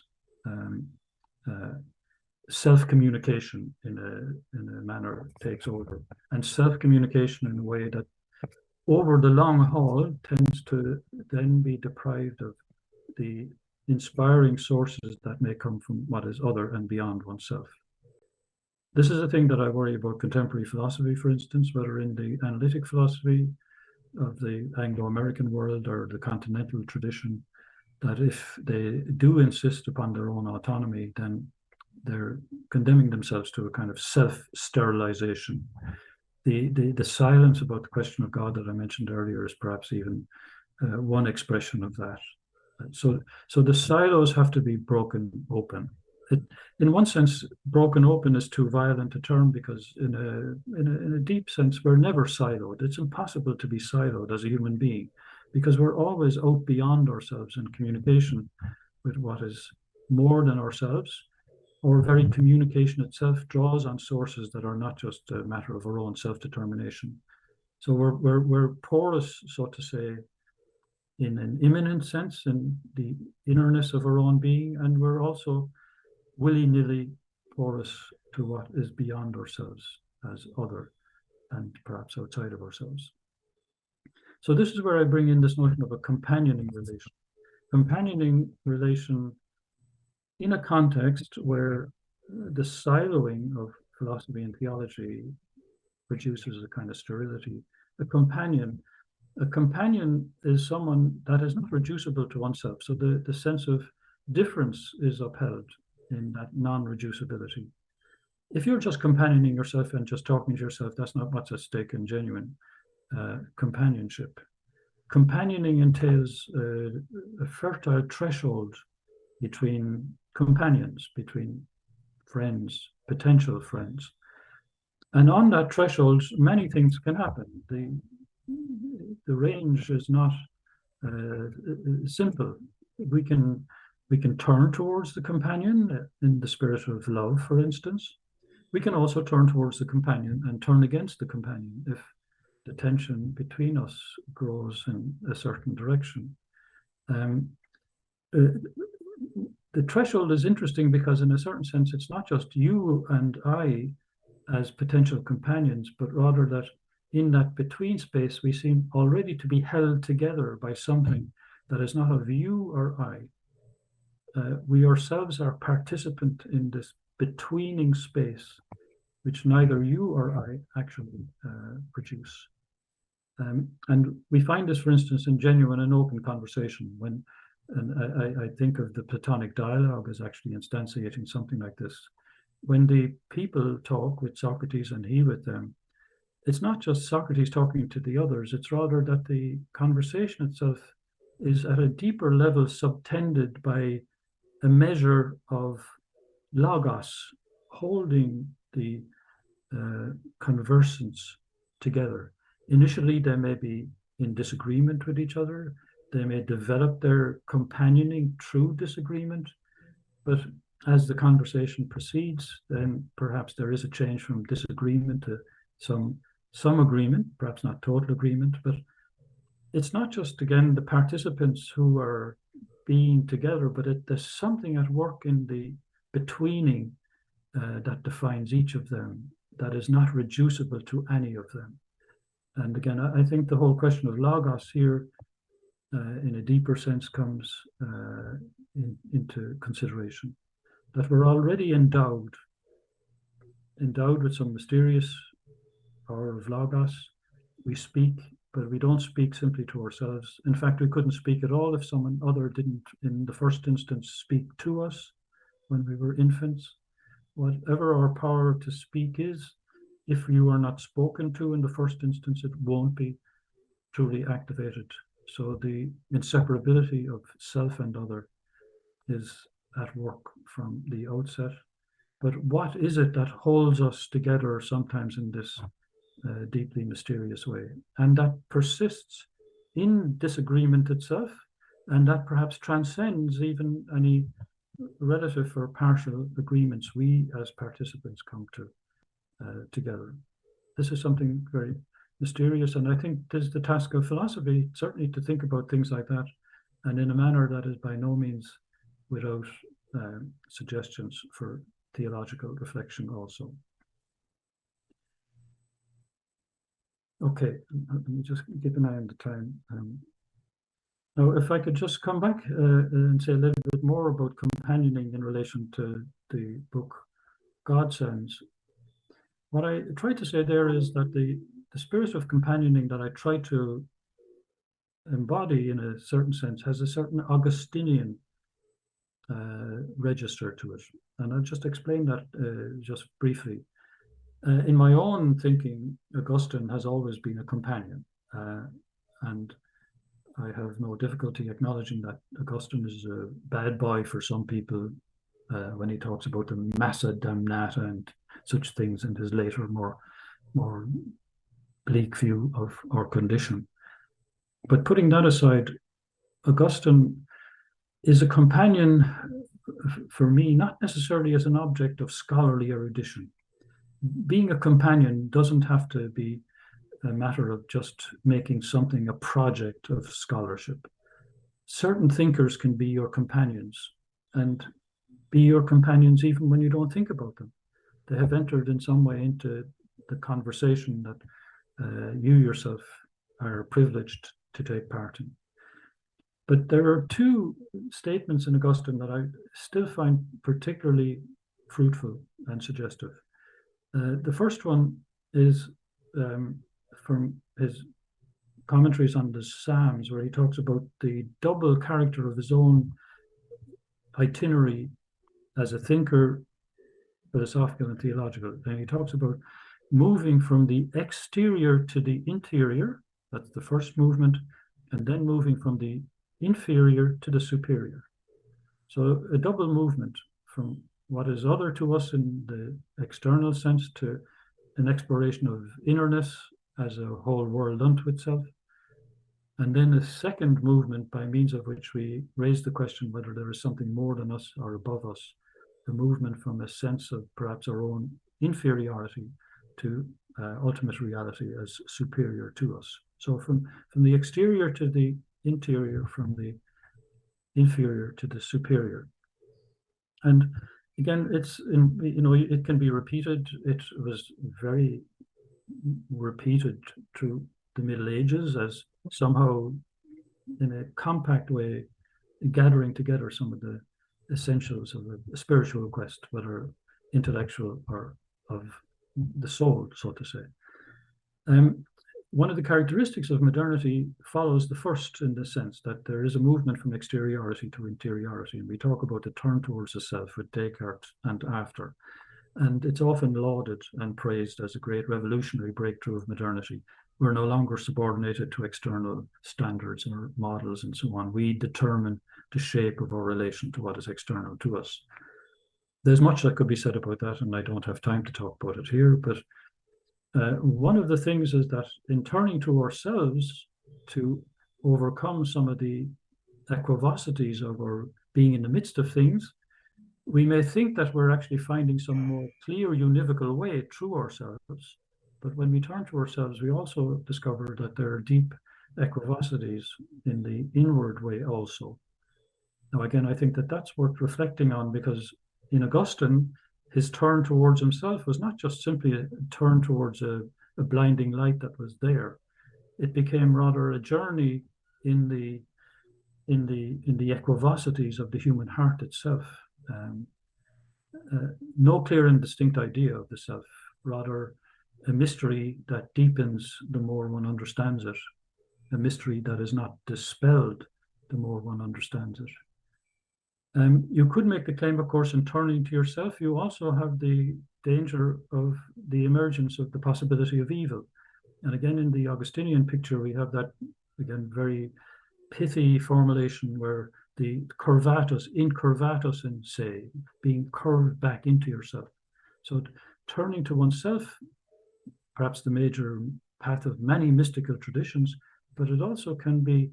self-communication in a manner takes over. And self-communication in a way that over the long haul tends to then be deprived of the inspiring sources that may come from what is other and beyond oneself. This is a thing that I worry about contemporary philosophy, for instance, whether in the analytic philosophy of the Anglo-American world or the continental tradition, that if they do insist upon their own autonomy, then they're condemning themselves to a kind of self-sterilization. The silence about the question of God that I mentioned earlier is perhaps even one expression of that. So the silos have to be broken open. In one sense, broken open is too violent a term, because in a deep sense, we're never siloed. It's impossible to be siloed as a human being, because we're always out beyond ourselves in communication with what is more than ourselves. Our very communication itself draws on sources that are not just a matter of our own self-determination. So we're porous, so to say, in an immanent sense, in the innerness of our own being, and we're also willy-nilly porous to what is beyond ourselves as other and perhaps outside of ourselves. So this is where I bring in this notion of a companioning relation. Companioning relation in a context where the siloing of philosophy and theology produces a kind of sterility. A companion is someone that is not reducible to oneself. So the sense of difference is upheld in that non-reducibility. If you're just companioning yourself and just talking to yourself, that's not what's at stake in genuine companionship. Companioning entails a fertile threshold between companions, between friends, potential friends. And on that threshold, many things can happen. The range is not simple. We can turn towards the companion in the spirit of love, for instance. We can also turn towards the companion and turn against the companion if the tension between us grows in a certain direction. The threshold is interesting because, in a certain sense, it's not just you and I as potential companions, but rather that in that between space, we seem already to be held together by something that is not of you or I. We ourselves are participant in this betweening space, which neither you or I actually produce. And we find this, for instance, in genuine and open conversation. And I think of the Platonic dialogue as actually instantiating something like this. When the people talk with Socrates and he with them, it's not just Socrates talking to the others, it's rather that the conversation itself is at a deeper level subtended by a measure of logos, holding the conversants together. Initially, they may be in disagreement with each other. They may develop their companioning through disagreement, but as the conversation proceeds, then perhaps there is a change from disagreement to some agreement, perhaps not total agreement, but it's not just, again, the participants who are being together, but there's something at work in the betweening that defines each of them that is not reducible to any of them. And again, I think the whole question of logos here, in a deeper sense, comes into consideration. that we're already endowed with some mysterious power of logos. We speak, but we don't speak simply to ourselves. In fact, we couldn't speak at all if someone other didn't, in the first instance, speak to us when we were infants. Whatever our power to speak is, if you are not spoken to in the first instance, it won't be truly activated. So the inseparability of self and other is at work from the outset. But what is it that holds us together sometimes in this deeply mysterious way, and that persists in disagreement itself, and that perhaps transcends even any relative or partial agreements we as participants come to together? This is something very mysterious, and I think this is the task of philosophy, certainly, to think about things like that, and in a manner that is by no means without suggestions for theological reflection also. Okay, let me just keep an eye on the time. Now, if I could just come back and say a little bit more about companioning in relation to the book God Sends. What I try to say there is that the spirit of companioning that I try to embody in a certain sense has a certain Augustinian register to it. And I'll just explain that just briefly. In my own thinking, Augustine has always been a companion. And I have no difficulty acknowledging that Augustine is a bad boy for some people when he talks about the massa damnata and such things in his later, more bleak view of our condition. But putting that aside, Augustine is a companion for me, not necessarily as an object of scholarly erudition. Being a companion doesn't have to be a matter of just making something a project of scholarship. Certain thinkers can be your companions, and be your companions even when you don't think about them. They have entered in some way into the conversation that you yourself are privileged to take part in. But there are two statements in Augustine that I still find particularly fruitful and suggestive. The first one is from his commentaries on the Psalms, where he talks about the double character of his own itinerary as a thinker, philosophical and theological. And he talks about moving from the exterior to the interior, that's the first movement, and then moving from the inferior to the superior. So a double movement from what is other to us in the external sense to an exploration of innerness as a whole world unto itself. And then a second movement by means of which we raise the question whether there is something more than us or above us, the movement from a sense of perhaps our own inferiority to ultimate reality as superior to us. So from the exterior to the interior, from the inferior to the superior. And again, it can be repeated. It was very repeated through the Middle Ages as somehow, in a compact way, gathering together some of the essentials of a spiritual quest, whether intellectual or of the soul, so to say. One of the characteristics of modernity follows the first, in the sense that there is a movement from exteriority to interiority, and we talk about the turn towards the self with Descartes and after. And it's often lauded and praised as a great revolutionary breakthrough of modernity. We're no longer subordinated to external standards or models and so on. We determine the shape of our relation to what is external to us. There's much that could be said about that, and I don't have time to talk about it here, but one of the things is that in turning to ourselves to overcome some of the equivocities of our being in the midst of things, we may think that we're actually finding some more clear univocal way through ourselves. But when we turn to ourselves, we also discover that there are deep equivocities in the inward way also. Now, again, I think that that's worth reflecting on, because in Augustine, his turn towards himself was not just simply a turn towards a blinding light that was there. It became rather a journey in the equivocities of the human heart itself. no clear and distinct idea of the self, rather a mystery that deepens the more one understands it, a mystery that is not dispelled the more one understands it. You could make the claim, of course, in turning to yourself, you also have the danger of the emergence of the possibility of evil. And again, in the Augustinian picture, we have that, again, very pithy formulation where the curvatus, incurvatus in se, being curved back into yourself. So turning to oneself, perhaps the major path of many mystical traditions, but it also can be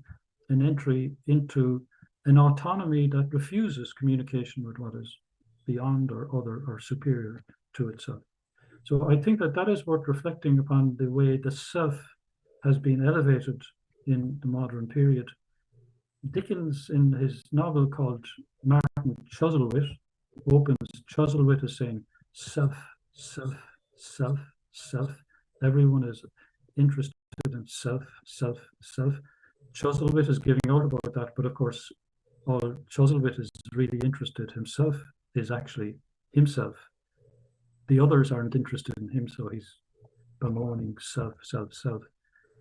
an entry into an autonomy that refuses communication with what is beyond or other or superior to itself. So I think that that is worth reflecting upon, the way the self has been elevated in the modern period. Dickens, in his novel called Martin Chuzzlewit, opens Chuzzlewit as saying, self, self, self, self. Everyone is interested in self, self, self. Chuzzlewit is giving out about that, but of course, all Chuzzlewit is really interested himself is actually himself. The others aren't interested in him, so he's bemoaning self, self, self.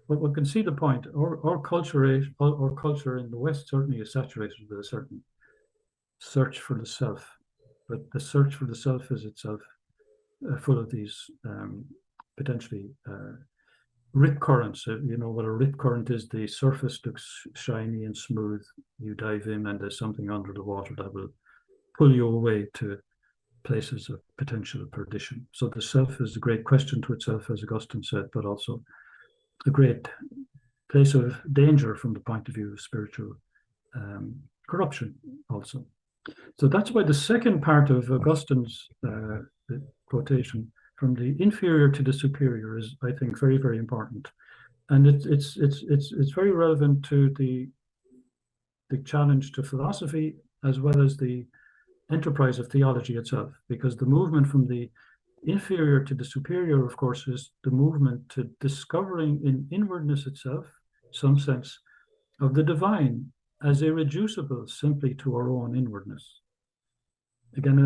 But one can see the point. Our culture in the West certainly is saturated with a certain search for the self, but the search for the self is itself full of these potentially rip currents. You know what a rip current is? The surface looks shiny and smooth. You dive in and there's something under the water that will pull you away to places of potential perdition. So the self is a great question to itself, as Augustine said, but also a great place of danger from the point of view of spiritual corruption also. So that's why the second part of Augustine's quotation, from the inferior to the superior, is, I think, very, very important. And it's very relevant to the challenge to philosophy as well as the enterprise of theology itself, because the movement from the inferior to the superior, of course, is the movement to discovering in inwardness itself some sense of the divine as irreducible simply to our own inwardness. Again,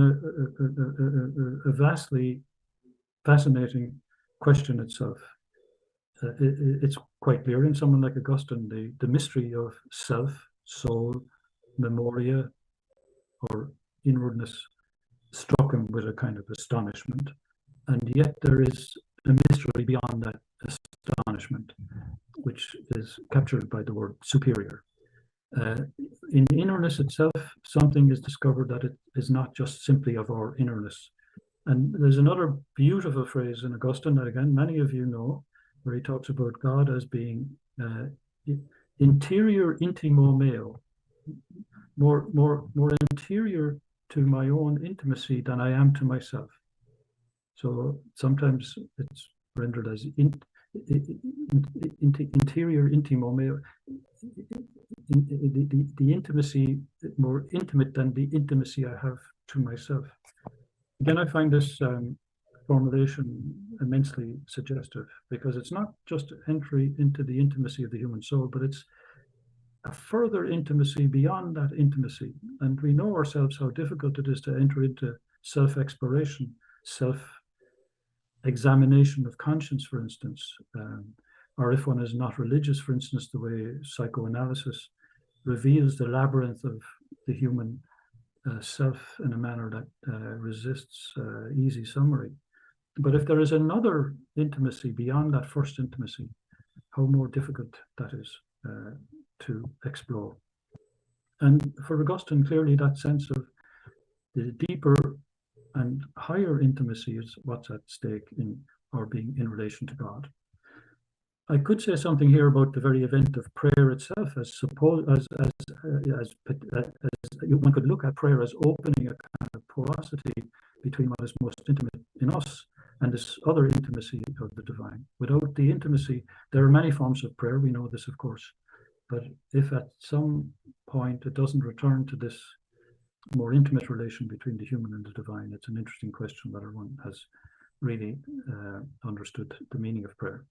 a vastly fascinating question itself. It's quite clear in someone like Augustine, the mystery of self, soul, memoria, or inwardness struck him with a kind of astonishment. And yet there is a mystery beyond that astonishment, which is captured by the word superior. In the innerness itself, something is discovered that it is not just simply of our innerness. And there's another beautiful phrase in Augustine that, again, many of you know, where he talks about God as being interior intimo meo, more interior to my own intimacy than I am to myself. So sometimes it's rendered as interior intimo meo, the intimacy more intimate than the intimacy I have to myself. Again, I find this formulation immensely suggestive, because it's not just entry into the intimacy of the human soul, but it's a further intimacy beyond that intimacy. And we know ourselves how difficult it is to enter into self-exploration, self-examination of conscience, for instance, or if one is not religious, for instance, the way psychoanalysis reveals the labyrinth of the human self in a manner that resists easy summary. But if there is another intimacy beyond that first intimacy, how more difficult that is to explore. And for Augustine, clearly that sense of the deeper and higher intimacy is what's at stake in our being in relation to God. I could say something here about the very event of prayer itself, as one could look at prayer as opening a kind of porosity between what is most intimate in us and this other intimacy of the divine. Without the intimacy, there are many forms of prayer, we know this, of course, but if at some point it doesn't return to this more intimate relation between the human and the divine, it's an interesting question whether one has really understood the meaning of prayer.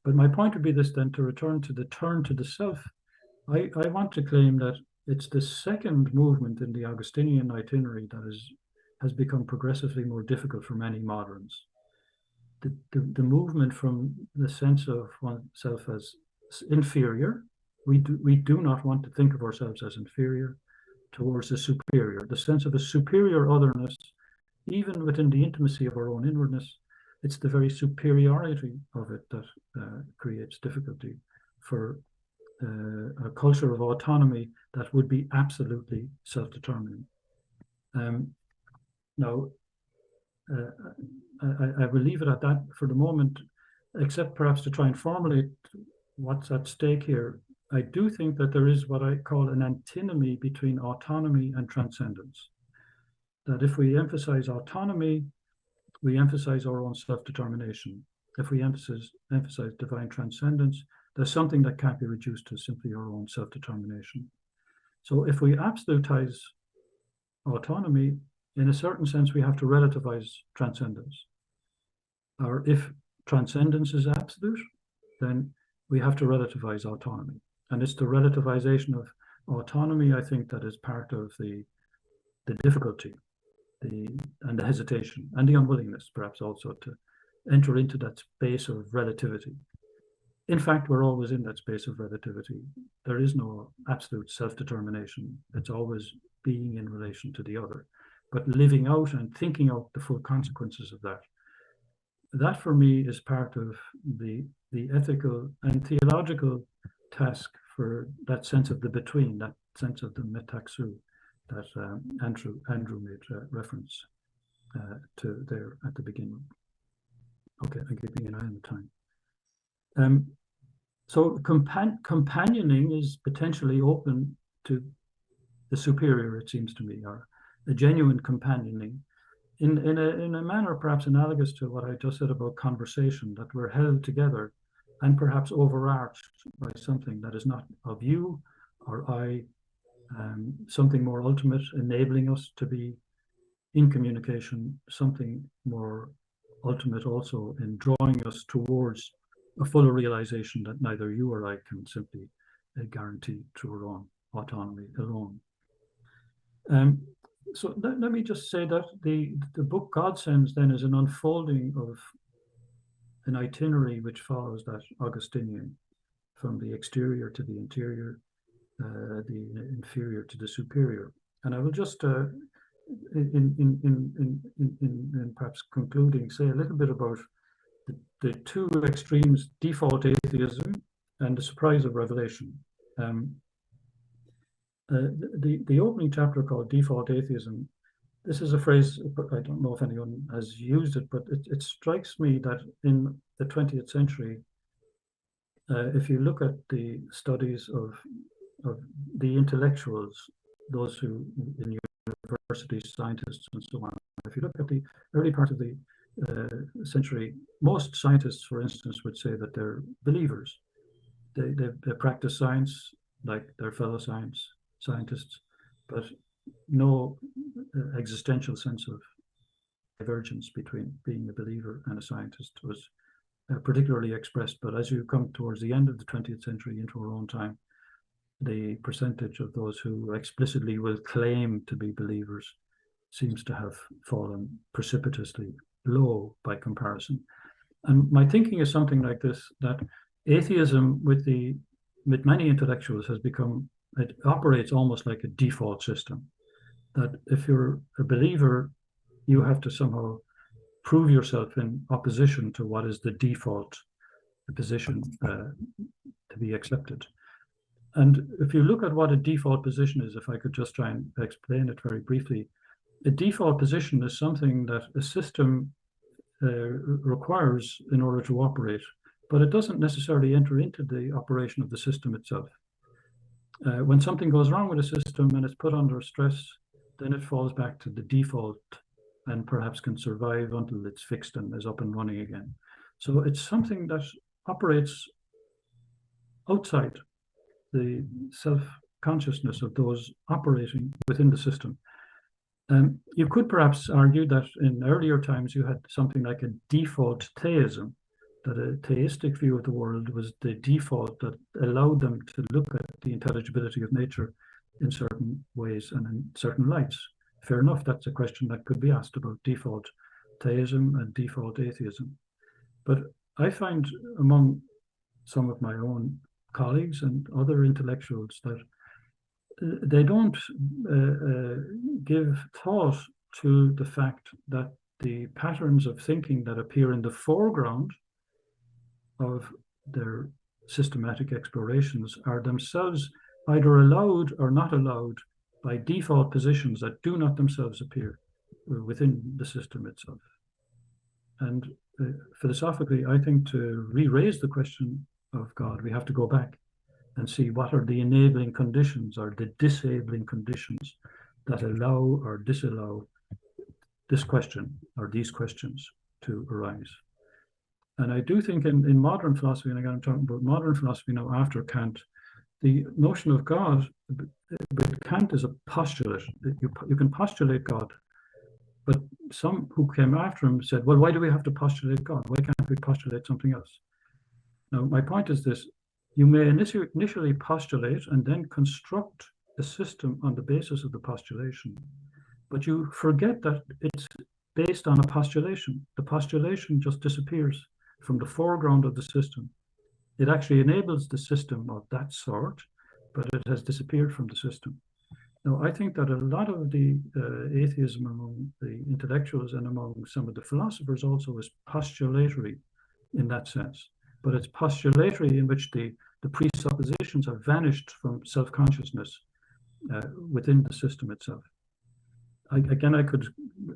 But my point would be this then, to return to the turn to the self. I want to claim that it's the second movement in the Augustinian itinerary that is has become progressively more difficult for many moderns. The movement from the sense of oneself as inferior, we do not want to think of ourselves as inferior, towards the superior, the sense of a superior otherness, even within the intimacy of our own inwardness. It's the very superiority of it that creates difficulty for a culture of autonomy that would be absolutely self-determining. Now, I will leave it at that for the moment, except perhaps to try and formulate what's at stake here. I do think that there is what I call an antinomy between autonomy and transcendence. That if we emphasize autonomy, we emphasize our own self-determination. If we emphasize divine transcendence, there's something that can't be reduced to simply our own self-determination. So if we absolutize autonomy, in a certain sense, we have to relativize transcendence. Or if transcendence is absolute, then we have to relativize autonomy. And it's the relativization of autonomy, I think, that is part of the difficulty, and the hesitation, and the unwillingness, perhaps also, to enter into that space of relativity. In fact, we're always in that space of relativity. There is no absolute self-determination. It's always being in relation to the other, but living out and thinking out the full consequences of that. That, for me, is part of the ethical and theological task for that sense of the between, that sense of the metaxou that Andrew made reference to there at the beginning. Okay, I'm keeping an eye on the time. So companioning is potentially open to the superior, it seems to me, or a genuine companioning, in a manner perhaps analogous to what I just said about conversation, that we're held together and perhaps overarched by something that is not of you or I, something more ultimate, enabling us to be in communication, something more ultimate also in drawing us towards a fuller realization that neither you or I can simply guarantee through our own autonomy alone. So let me just say that the book God Sends then is an unfolding of an itinerary which follows that Augustinian, from the exterior to the interior, the inferior to the superior. And I will just, in perhaps concluding, say a little bit about the two extremes: default atheism and the surprise of revelation. The opening chapter, called Default Atheism, this is a phrase, I don't know if anyone has used it, but it strikes me that in the 20th century, if you look at the studies of the intellectuals, those who in universities, scientists, and so on, if you look at the early part of the century, most scientists, for instance, would say that they're believers. They practice science like their fellow scientists, but no existential sense of divergence between being a believer and a scientist was particularly expressed. But as you come towards the end of the 20th century into our own time, the percentage of those who explicitly will claim to be believers seems to have fallen precipitously low by comparison. And my thinking is something like this, that atheism with many intellectuals has become, it operates almost like a default system, that if you're a believer, you have to somehow prove yourself in opposition to what is the default position to be accepted. And if you look at what a default position is, if I could just try and explain it very briefly, a default position is something that a system requires in order to operate, but it doesn't necessarily enter into the operation of the system itself. When something goes wrong with a system and it's put under stress, then it falls back to the default and perhaps can survive until it's fixed and is up and running again. So it's something that operates outside the self-consciousness of those operating within the system. You could perhaps argue that in earlier times you had something like a default theism, that a theistic view of the world was the default that allowed them to look at the intelligibility of nature in certain ways and in certain lights, fair enough, that's a question that could be asked about default theism and default atheism. But I find among some of my own colleagues and other intellectuals that they don't give thought to the fact that the patterns of thinking that appear in the foreground of their systematic explorations are themselves either allowed or not allowed by default positions that do not themselves appear within the system itself. And philosophically, I think to re-raise the question of God, we have to go back and see what are the enabling conditions or the disabling conditions that allow or disallow this question or these questions to arise. And I do think in modern philosophy, and again, I'm talking about modern philosophy now after Kant, the notion of God with Kant is a postulate. You can postulate God, but some who came after him said, well, why do we have to postulate God? Why can't we postulate something else? Now, my point is this. You may initially postulate and then construct a system on the basis of the postulation, but you forget that it's based on a postulation. The postulation just disappears from the foreground of the system. It actually enables the system of that sort, but it has disappeared from the system. Now, I think that a lot of the atheism among the intellectuals and among some of the philosophers also is postulatory in that sense. But it's postulatory in which the presuppositions have vanished from self-consciousness within the system itself. I could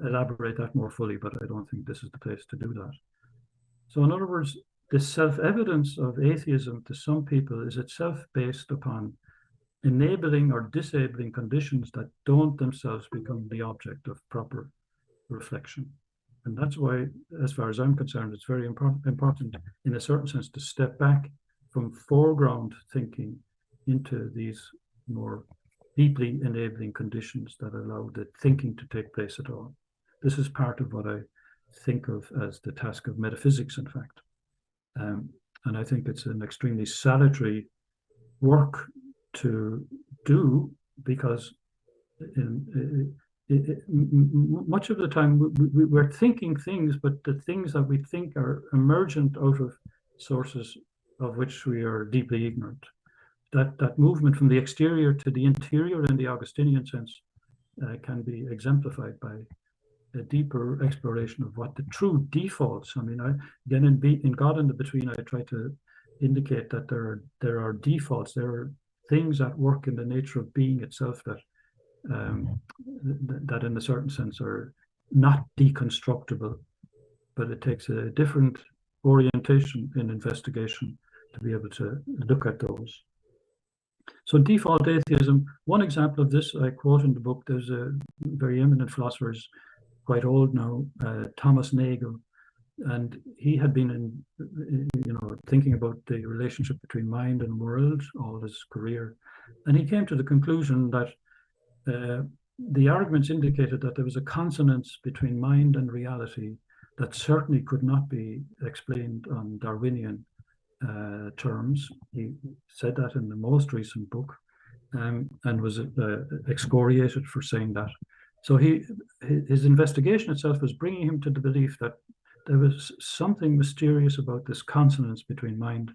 elaborate that more fully, but I don't think this is the place to do that. So in other words, the self-evidence of atheism to some people is itself based upon enabling or disabling conditions that don't themselves become the object of proper reflection. And that's why, as far as I'm concerned, it's very important in a certain sense to step back from foreground thinking into these more deeply enabling conditions that allow the thinking to take place at all. This is part of what I think of as the task of metaphysics, in fact. And I think it's an extremely salutary work to do because much of the time we're thinking things, but the things that we think are emergent out of sources of which we are deeply ignorant. That movement from the exterior to the interior in the Augustinian sense can be exemplified by a deeper exploration of what the true defaults. I mean, again, in God in the Between, I try to indicate that there are defaults, there are things at work in the nature of being itself that in a certain sense are not deconstructible, but it takes a different orientation in investigation to be able to look at those. So default atheism, one example of this I quote in the book, there's a very eminent philosopher, is quite old now, Thomas Nagel, and he had been thinking about the relationship between mind and world all his career, and he came to the conclusion that the arguments indicated that there was a consonance between mind and reality that certainly could not be explained on Darwinian terms. He said that in the most recent book and was excoriated for saying that. So his investigation itself was bringing him to the belief that there was something mysterious about this consonance between mind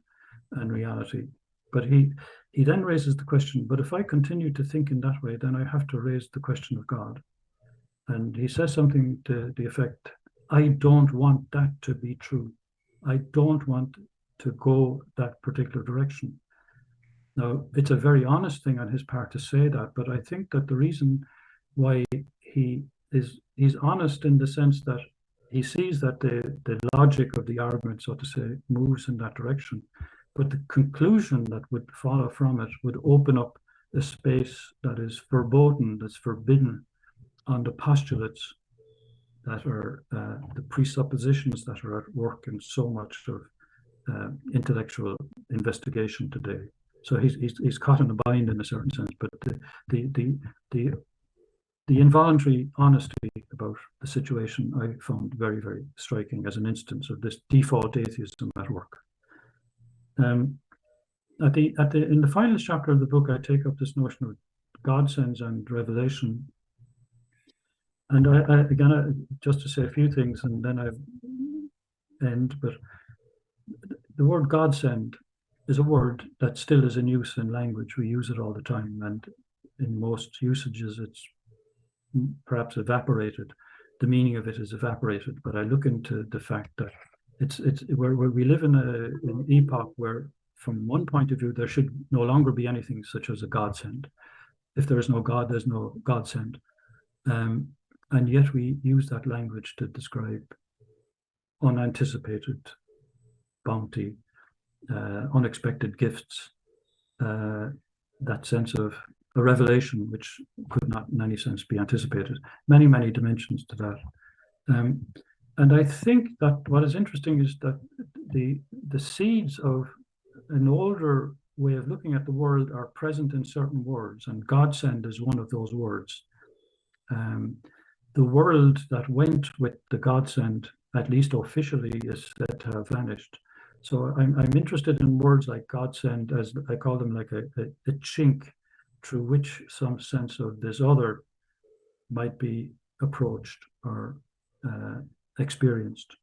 and reality. But he then raises the question, but if I continue to think in that way, then I have to raise the question of God. And he says something to the effect, I don't want that to be true. I don't want to go that particular direction. Now, it's a very honest thing on his part to say that, but I think that the reason why he's honest in the sense that he sees that the logic of the argument, so to say, moves in that direction, but the conclusion that would follow from it would open up a space that is verboten, that's forbidden on the postulates that are the presuppositions that are at work in so much of intellectual investigation today. So he's caught in a bind in a certain sense, but the involuntary honesty about the situation I found very, very striking as an instance of this default atheism at work. In the final chapter of the book, I take up this notion of godsends and revelation. And again, just to say a few things, and then I end. But the word godsend is a word that still is in use in language. We use it all the time, and in most usages, it's perhaps evaporated. The meaning of it is evaporated. But I look into the fact that it's where we live in an epoch where, from one point of view, there should no longer be anything such as a godsend. If there is no God, there's no godsend. And yet we use that language to describe unanticipated bounty, unexpected gifts, that sense of a revelation which could not in any sense be anticipated. Many, many dimensions to that. And I think that what is interesting is that the seeds of an older way of looking at the world are present in certain words, and godsend is one of those words. The world that went with the godsend, at least officially, is said to have vanished. So I'm interested in words like godsend, as I call them, like a chink through which some sense of this other might be approached or experienced.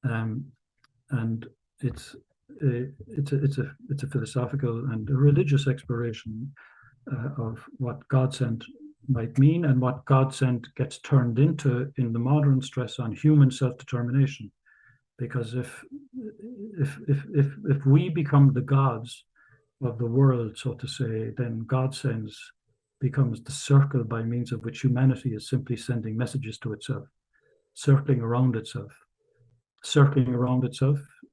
And it's a philosophical and a religious exploration of what godsend might mean and what godsend gets turned into in the modern stress on human self-determination. Because if we become the gods of the world, so to say, then godsend becomes the circle by means of which humanity is simply sending messages to itself, circling around itself,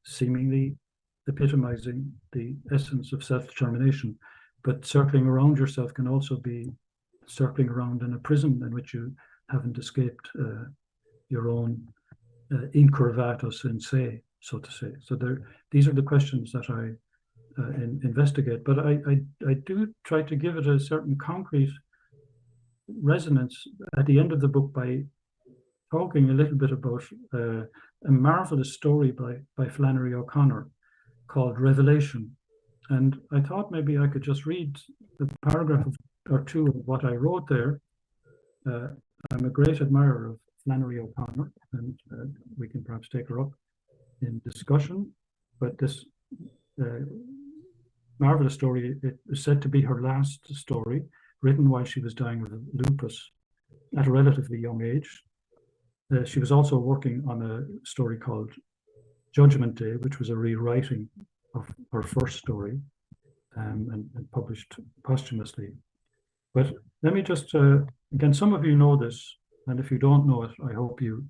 seemingly epitomizing the essence of self-determination. But circling around yourself can also be circling around in a prison in which you haven't escaped your own incurvatus in se, so to say. So these are the questions that I investigate, but I do try to give it a certain concrete resonance at the end of the book by talking a little bit about a marvelous story by Flannery O'Connor called Revelation. And I thought maybe I could just read a paragraph or two of what I wrote there. I'm a great admirer of Flannery O'Connor, and we can perhaps take her up in discussion. But this marvelous story, it is said to be her last story, written while she was dying of lupus at a relatively young age. She was also working on a story called Judgment Day, which was a rewriting of her first story, and published posthumously. But let me just, again, some of you know this, and if you don't know it, I hope you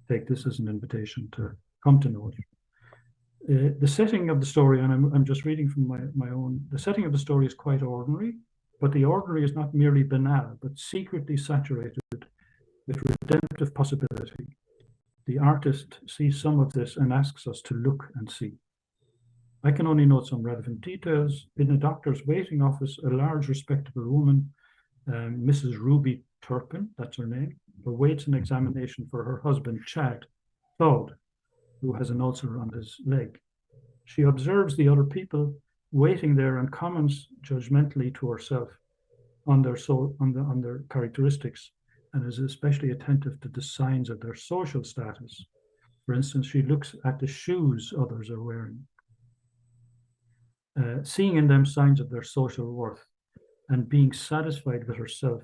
take this as an invitation to come to know it. The setting of the story, and I'm just reading from my own, the setting of the story is quite ordinary, but the ordinary is not merely banal, but secretly saturated with redemptive possibility. The artist sees some of this and asks us to look and see. I can only note some relevant details. In a doctor's waiting office, a large, respectable woman, Mrs. Ruby Turpin, that's her name, awaits an examination for her husband, Chad Claude, who has an ulcer on his leg. She observes the other people waiting there and comments judgmentally to herself on their characteristics, and is especially attentive to the signs of their social status. For instance, she looks at the shoes others are wearing, seeing in them signs of their social worth, and being satisfied with herself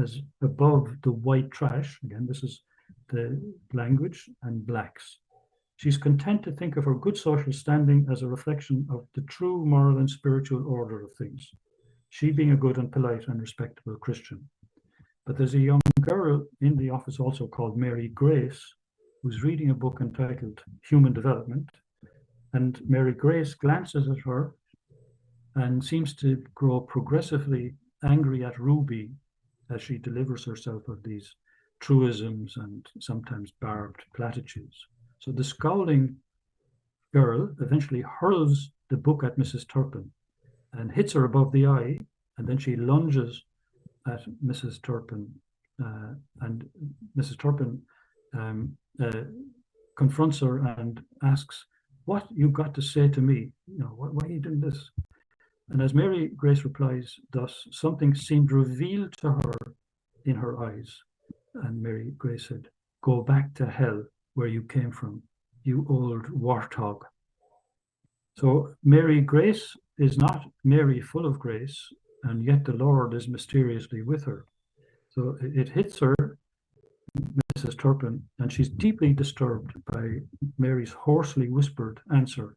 as above the white trash. Again, this is the language, and blacks. She's content to think of her good social standing as a reflection of the true moral and spiritual order of things, she being a good and polite and respectable Christian. But there's a young girl in the office also called Mary Grace, who's reading a book entitled Human Development. And Mary Grace glances at her and seems to grow progressively angry at Ruby as she delivers herself of these truisms and sometimes barbed platitudes. So the scowling girl eventually hurls the book at Mrs. Turpin and hits her above the eye, and then she lunges at Mrs. Turpin, and Mrs. Turpin confronts her and asks, "What you got to say to me? You know, why are you doing this?" And as Mary Grace replies thus, something seemed revealed to her in her eyes, And Mary Grace said, "Go back to hell where you came from, you old warthog." So Mary Grace is not Mary full of grace, and yet the Lord is mysteriously with her. So it hits her, Mrs. Turpin, and she's deeply disturbed by Mary's hoarsely whispered answer.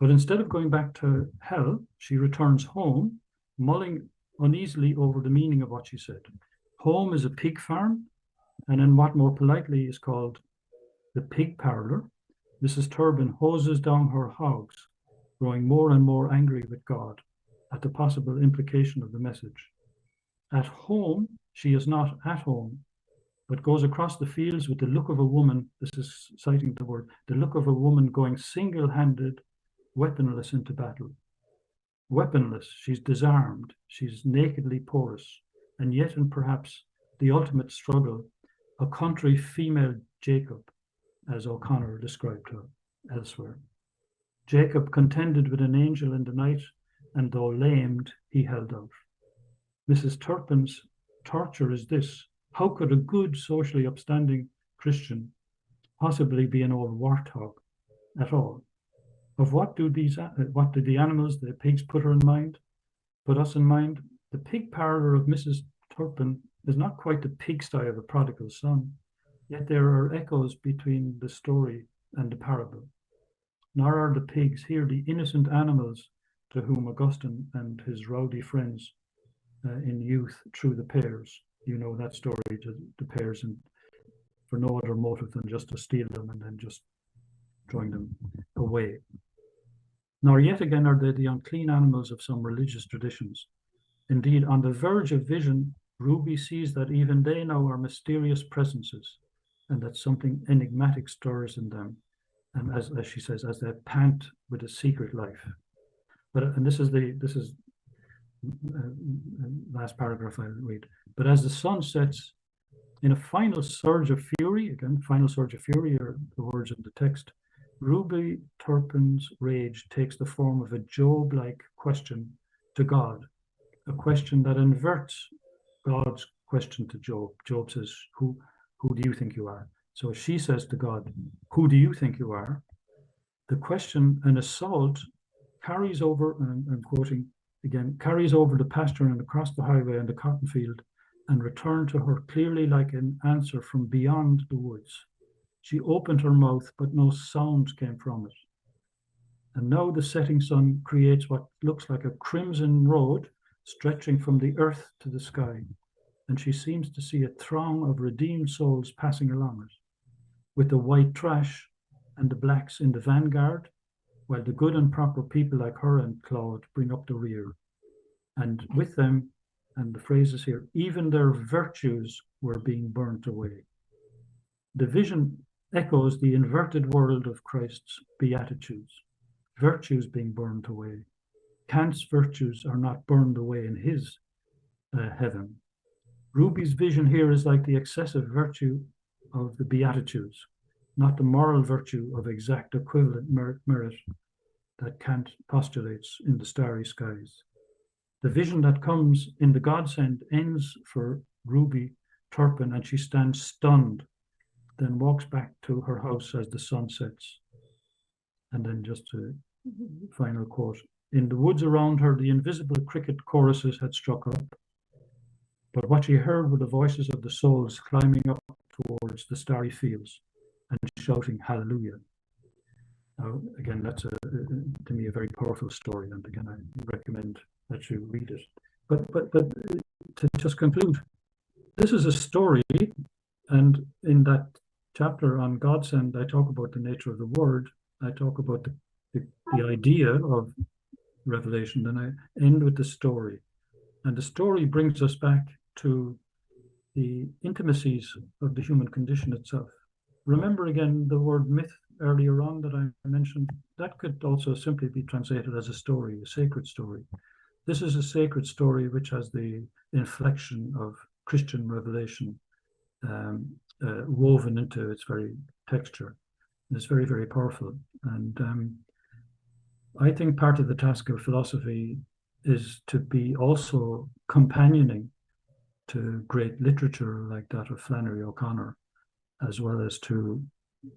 But instead of going back to hell, she returns home, mulling uneasily over the meaning of what she said. Home is a pig farm, and in what more politely is called the pig parlor, Mrs. Turpin hoses down her hogs, growing more and more angry with God at the possible implication of the message. At home, she is not at home, but goes across the fields with the look of a woman, this is citing the word, the look of a woman going single-handed, weaponless into battle. Weaponless, she's disarmed, she's nakedly porous, and yet in perhaps the ultimate struggle, a country female Jacob, as O'Connor described her elsewhere. Jacob contended with an angel in the night, and though lamed, he held out. Mrs. Turpin's torture is this: how could a good, socially upstanding Christian possibly be an old warthog at all? Of what do the animals, the pigs, put her in mind? Put us in mind? The pig parlor of Mrs. Turpin is not quite the pigsty of a prodigal son, yet there are echoes between the story and the parable. Nor are the pigs here the innocent animals to whom Augustine and his rowdy friends in youth threw the pears. You know that story, the pears, and for no other motive than just to steal them and then just throwing them away. Nor yet again are they the unclean animals of some religious traditions. Indeed, on the verge of vision, Ruby sees that even they now are mysterious presences, and that something enigmatic stirs in them, and as she says, as they pant with a secret life. And this is last paragraph I'll read. But as the sun sets, in a final surge of fury, again, final surge of fury are the words of the text, Ruby Turpin's rage takes the form of a Job-like question to God, a question that inverts God's question to Job. Job says, who do you think you are? So she says to God, who do you think you are? The question, an assault, carries over, and I'm quoting again, carries over the pasture and across the highway and the cotton field, and returned to her clearly like an answer from beyond the woods. She opened her mouth, but no sound came from it. And now the setting sun creates what looks like a crimson road stretching from the earth to the sky, and she seems to see a throng of redeemed souls passing along it, with the white trash and the blacks in the vanguard, while the good and proper people like her and Claude bring up the rear. And with them, and the phrase is here, even their virtues were being burnt away. The vision echoes the inverted world of Christ's Beatitudes, virtues being burnt away. Kant's virtues are not burned away in his heaven. Ruby's vision here is like the excessive virtue of the Beatitudes, not the moral virtue of exact equivalent merit that Kant postulates in the starry skies. The vision that comes in the godsend ends for Ruby Turpin, and she stands stunned, then walks back to her house as the sun sets. And then just a final quote. In the woods around her, the invisible cricket choruses had struck up, but what she heard were the voices of the souls climbing up towards the starry fields and shouting hallelujah. Now, again, that's to me a very powerful story, and again, I recommend that you read it. But to just conclude, this is a story, and in that chapter on Godsend, I talk about the nature of the word. I talk about the idea of revelation, and I end with the story. And the story brings us back to the intimacies of the human condition itself. Remember again the word myth earlier on that I mentioned. That could also simply be translated as a story, a sacred story. This is a sacred story which has the inflection of Christian revelation woven into its very texture. It's very, very powerful. And I think part of the task of philosophy is to be also companioning to great literature like that of Flannery O'Connor, as well as to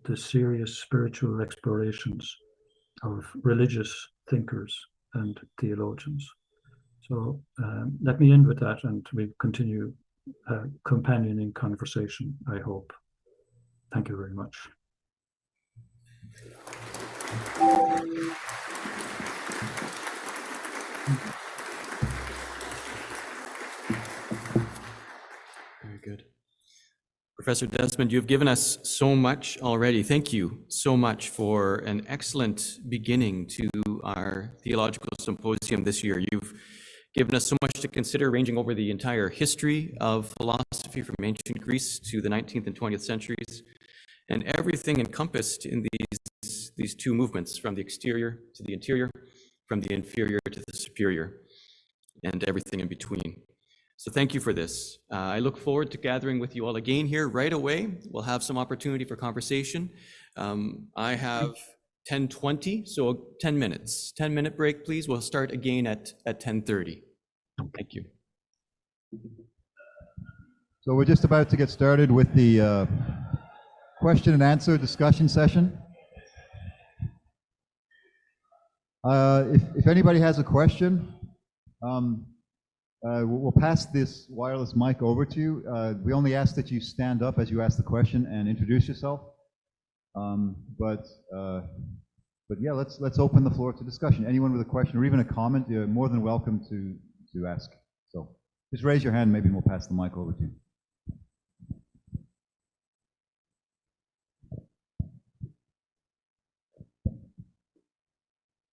the serious spiritual explorations of religious thinkers and theologians. So let me end with that, and we continue companioning conversation, I hope. Thank you very much. Very good. Professor Desmond, you've given us so much already. Thank you so much for an excellent beginning to our theological symposium this year. You've given us so much to consider, ranging over the entire history of philosophy from ancient Greece to the 19th and 20th centuries, and everything encompassed in these two movements, from the exterior to the interior, from the inferior to the superior, and everything in between. So thank you for this. I look forward to gathering with you all again here right away. We'll have some opportunity for conversation. I have 10:20, so 10 minutes. 10-minute break, please. We'll start again at 10:30. Thank you. So we're just about to get started with the question and answer discussion session. If anybody has a question, we'll pass this wireless mic over to you. We only ask that you stand up as you ask the question and introduce yourself. But yeah, let's open the floor to discussion. Anyone with a question or even a comment, you're more than welcome to ask. So just raise your hand, maybe we'll pass the mic over to you.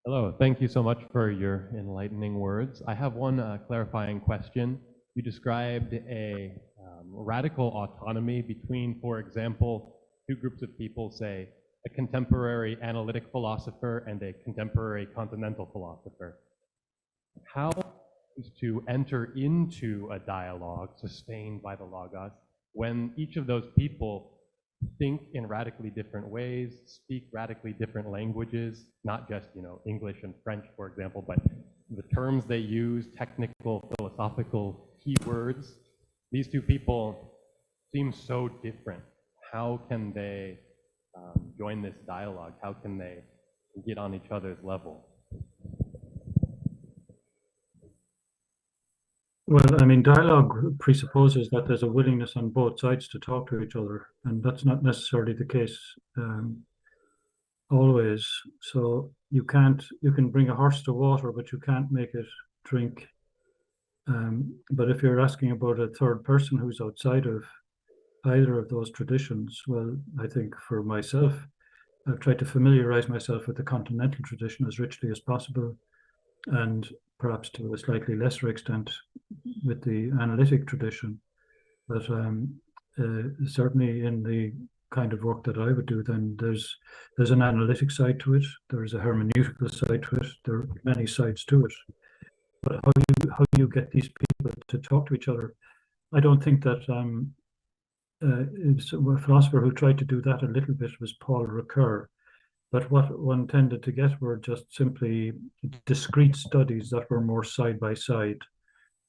Hello, thank you so much for your enlightening words. I have one clarifying question. You described a radical autonomy between, for example, two groups of people, say, a contemporary analytic philosopher and a contemporary continental philosopher. How is to enter into a dialogue sustained by the Logos when each of those people think in radically different ways, speak radically different languages, not just, English and French, for example, but the terms they use, technical, philosophical keywords. These two people seem so different. How can they join this dialogue? How can they get on each other's level? Well, I mean, dialogue presupposes that there's a willingness on both sides to talk to each other, and that's not necessarily the case always. So you can bring a horse to water, but you can't make it drink. But if you're asking about a third person who's outside of either of those traditions, well, I think for myself, I've tried to familiarize myself with the continental tradition as richly as possible, and perhaps to a slightly lesser extent with the analytic tradition. But certainly in the kind of work that I would do, then there's an analytic side to it, there is a hermeneutical side to it, there are many sides to it. But how you get these people to talk to each other, I don't think that a philosopher who tried to do that a little bit was Paul Ricoeur. But what one tended to get were just simply discrete studies that were more side by side.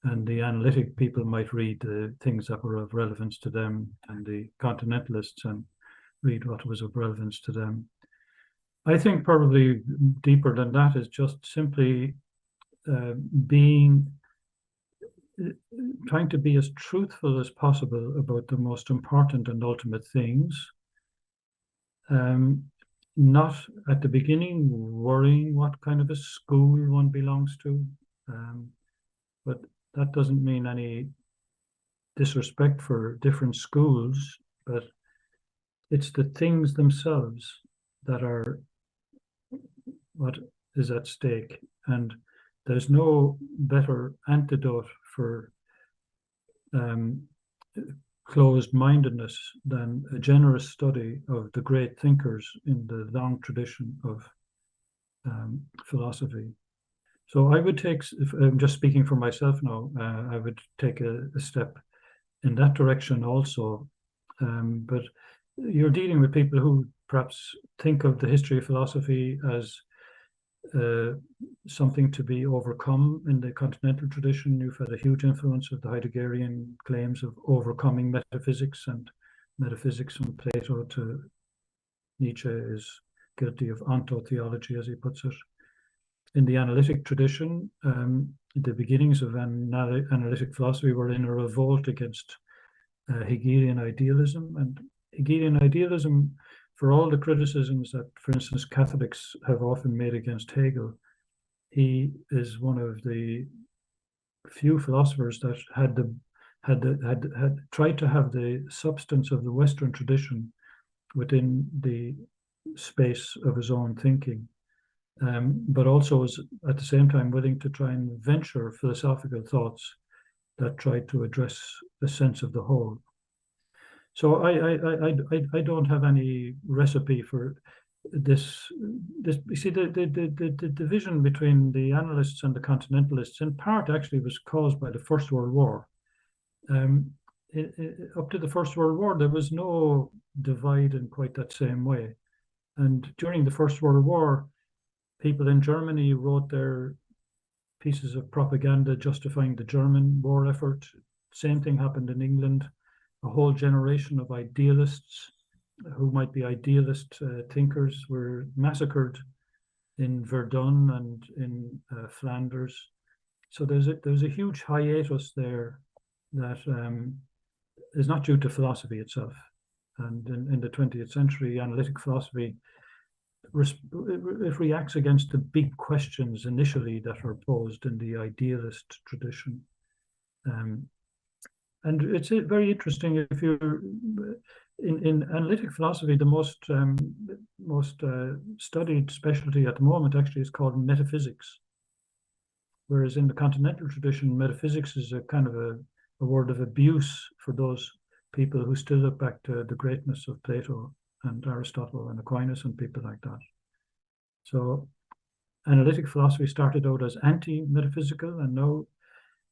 And the analytic people might read the things that were of relevance to them, and the continentalists and read what was of relevance to them. I think probably deeper than that is just simply trying to be as truthful as possible about the most important and ultimate things. Not at the beginning worrying what kind of a school one belongs to, but that doesn't mean any disrespect for different schools, but it's the things themselves that are what is at stake. And there's no better antidote for closed-mindedness than a generous study of the great thinkers in the long tradition of philosophy. So I would take, if I'm just speaking for myself now, I would take a step in that direction also. But you're dealing with people who perhaps think of the history of philosophy as something to be overcome in the continental tradition. You've had a huge influence of the Heideggerian claims of overcoming metaphysics, and metaphysics from Plato to Nietzsche is guilty of ontotheology, as he puts it. In the analytic tradition, the beginnings of analytic philosophy were in a revolt against Hegelian idealism. And Hegelian idealism, for all the criticisms that, for instance, Catholics have often made against Hegel, he is one of the few philosophers that had tried to have the substance of the Western tradition within the space of his own thinking, but also was at the same time willing to try and venture philosophical thoughts that tried to address the sense of the whole. So I don't have any recipe for this. You see, the division between the analysts and the continentalists in part actually was caused by the First World War. Up to the First World War, there was no divide in quite that same way. And during the First World War, people in Germany wrote their pieces of propaganda justifying the German war effort. Same thing happened in England. A whole generation of idealists who might be idealist thinkers were massacred in Verdun and in Flanders. So there's a huge hiatus there that is not due to philosophy itself. And in the 20th century, analytic philosophy, it reacts against the big questions initially that are posed in the idealist tradition. And it's very interesting if you're in analytic philosophy, the most studied specialty at the moment actually is called metaphysics. Whereas in the continental tradition, metaphysics is a kind of a word of abuse for those people who still look back to the greatness of Plato and Aristotle and Aquinas and people like that. So analytic philosophy started out as anti-metaphysical, and now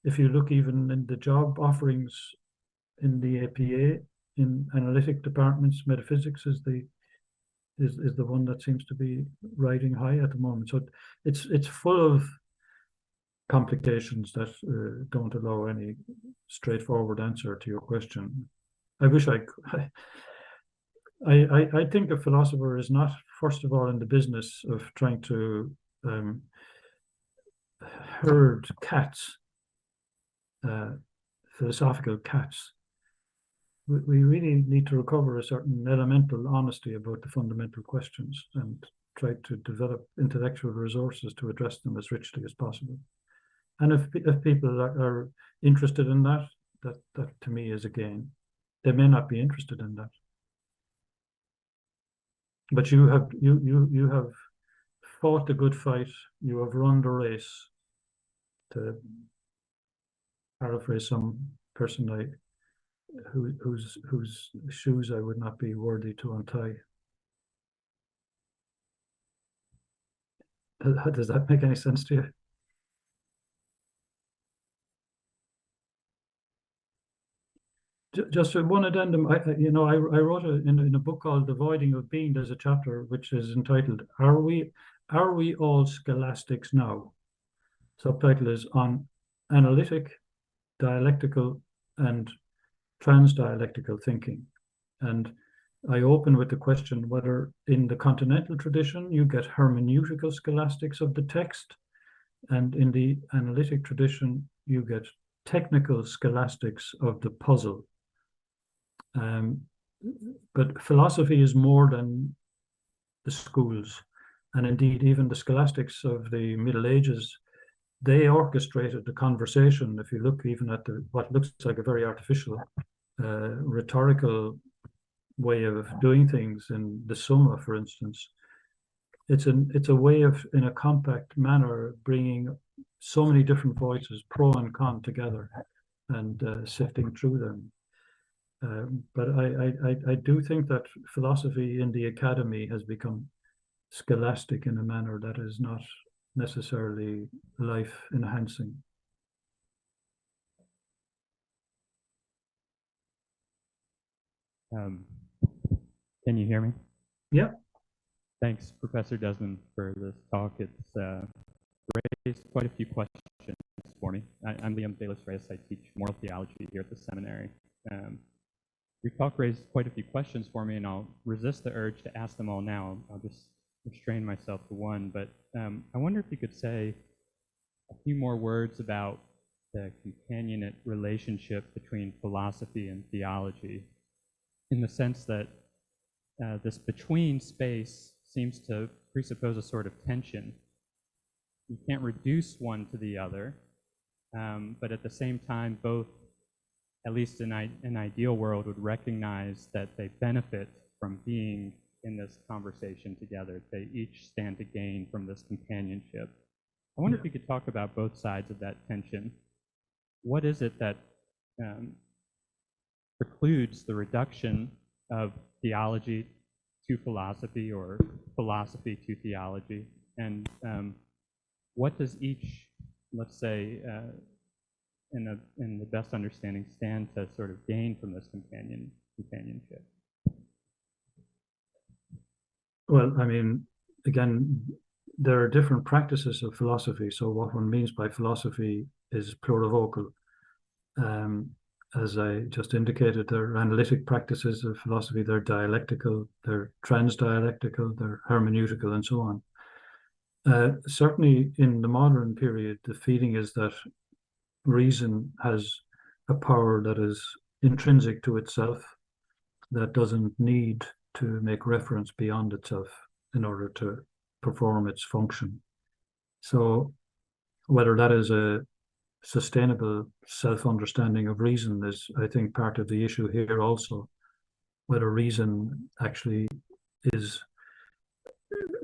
if you look even in the job offerings in the APA, in analytic departments, metaphysics is the one that seems to be riding high at the moment. So it's full of complications that don't allow any straightforward answer to your question. I wish I think a philosopher is not, first of all, in the business of trying to herd cats, philosophical cats. We really need to recover a certain elemental honesty about the fundamental questions and try to develop intellectual resources to address them as richly as possible. And if people are interested in that to me is a gain. They may not be interested in that. But you have fought the good fight. You have run the race, to paraphrase some person whose shoes I would not be worthy to untie. Does that make any sense to you? Just one addendum. I wrote in a book called The Voiding of Being. There's a chapter which is entitled "Are we all scholastics now?" Subtitle is on analytic, dialectical, and transdialectical thinking. And I open with the question whether in the continental tradition you get hermeneutical scholastics of the text, and in the analytic tradition you get technical scholastics of the puzzle. But philosophy is more than the schools, and indeed even the scholastics of the Middle Ages, they orchestrated the conversation. If you look even at what looks like a very artificial rhetorical way of doing things in the Summa, for instance, it's a way of, in a compact manner, bringing so many different voices, pro and con, together and sifting through them. But I do think that philosophy in the academy has become scholastic in a manner that is not necessarily life enhancing. Can you hear me? Yeah. Thanks, Professor Desmond, for this talk. It's raised quite a few questions for me. I'm Liam Bayless-Reyes. I teach moral theology here at the seminary. Your talk raised quite a few questions for me, and I'll resist the urge to ask them all now. I'll just restrain myself to one. But I wonder if you could say a few more words about the companionate relationship between philosophy and theology, in the sense that this between space seems to presuppose a sort of tension. You can't reduce one to the other, but at the same time, both, at least in an ideal world, would recognize that they benefit from being in this conversation together. They each stand to gain from this companionship. I wonder if you could talk about both sides of that tension. What is it that precludes the reduction of theology to philosophy, or philosophy to theology? And what does each, let's say, in the best understanding, stand to sort of gain from this companionship? Well, I mean, again, there are different practices of philosophy. So what one means by philosophy is plurivocal. As I just indicated, there are analytic practices of philosophy. They're dialectical, they're transdialectical, they're hermeneutical, and so on. Certainly in the modern period, the feeling is that reason has a power that is intrinsic to itself, that doesn't need to make reference beyond itself in order to perform its function. So whether that is a sustainable self-understanding of reason is, I think, part of the issue here also. Whether reason actually is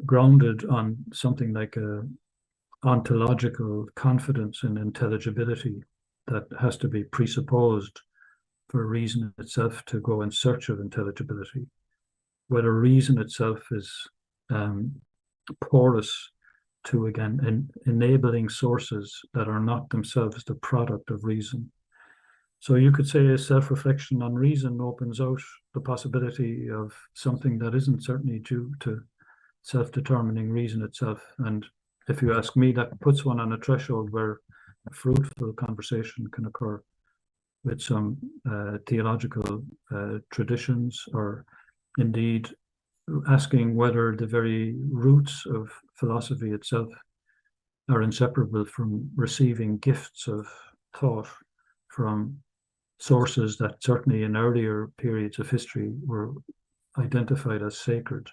grounded on something like a ontological confidence in intelligibility that has to be presupposed for reason itself to go in search of intelligibility. Whether reason itself is porous to, again, enabling sources that are not themselves the product of reason. So you could say a self-reflection on reason opens out the possibility of something that isn't certainly due to self-determining reason itself. And if you ask me, that puts one on a threshold where a fruitful conversation can occur with some theological traditions, or indeed asking whether the very roots of philosophy itself are inseparable from receiving gifts of thought from sources that certainly in earlier periods of history were identified as sacred.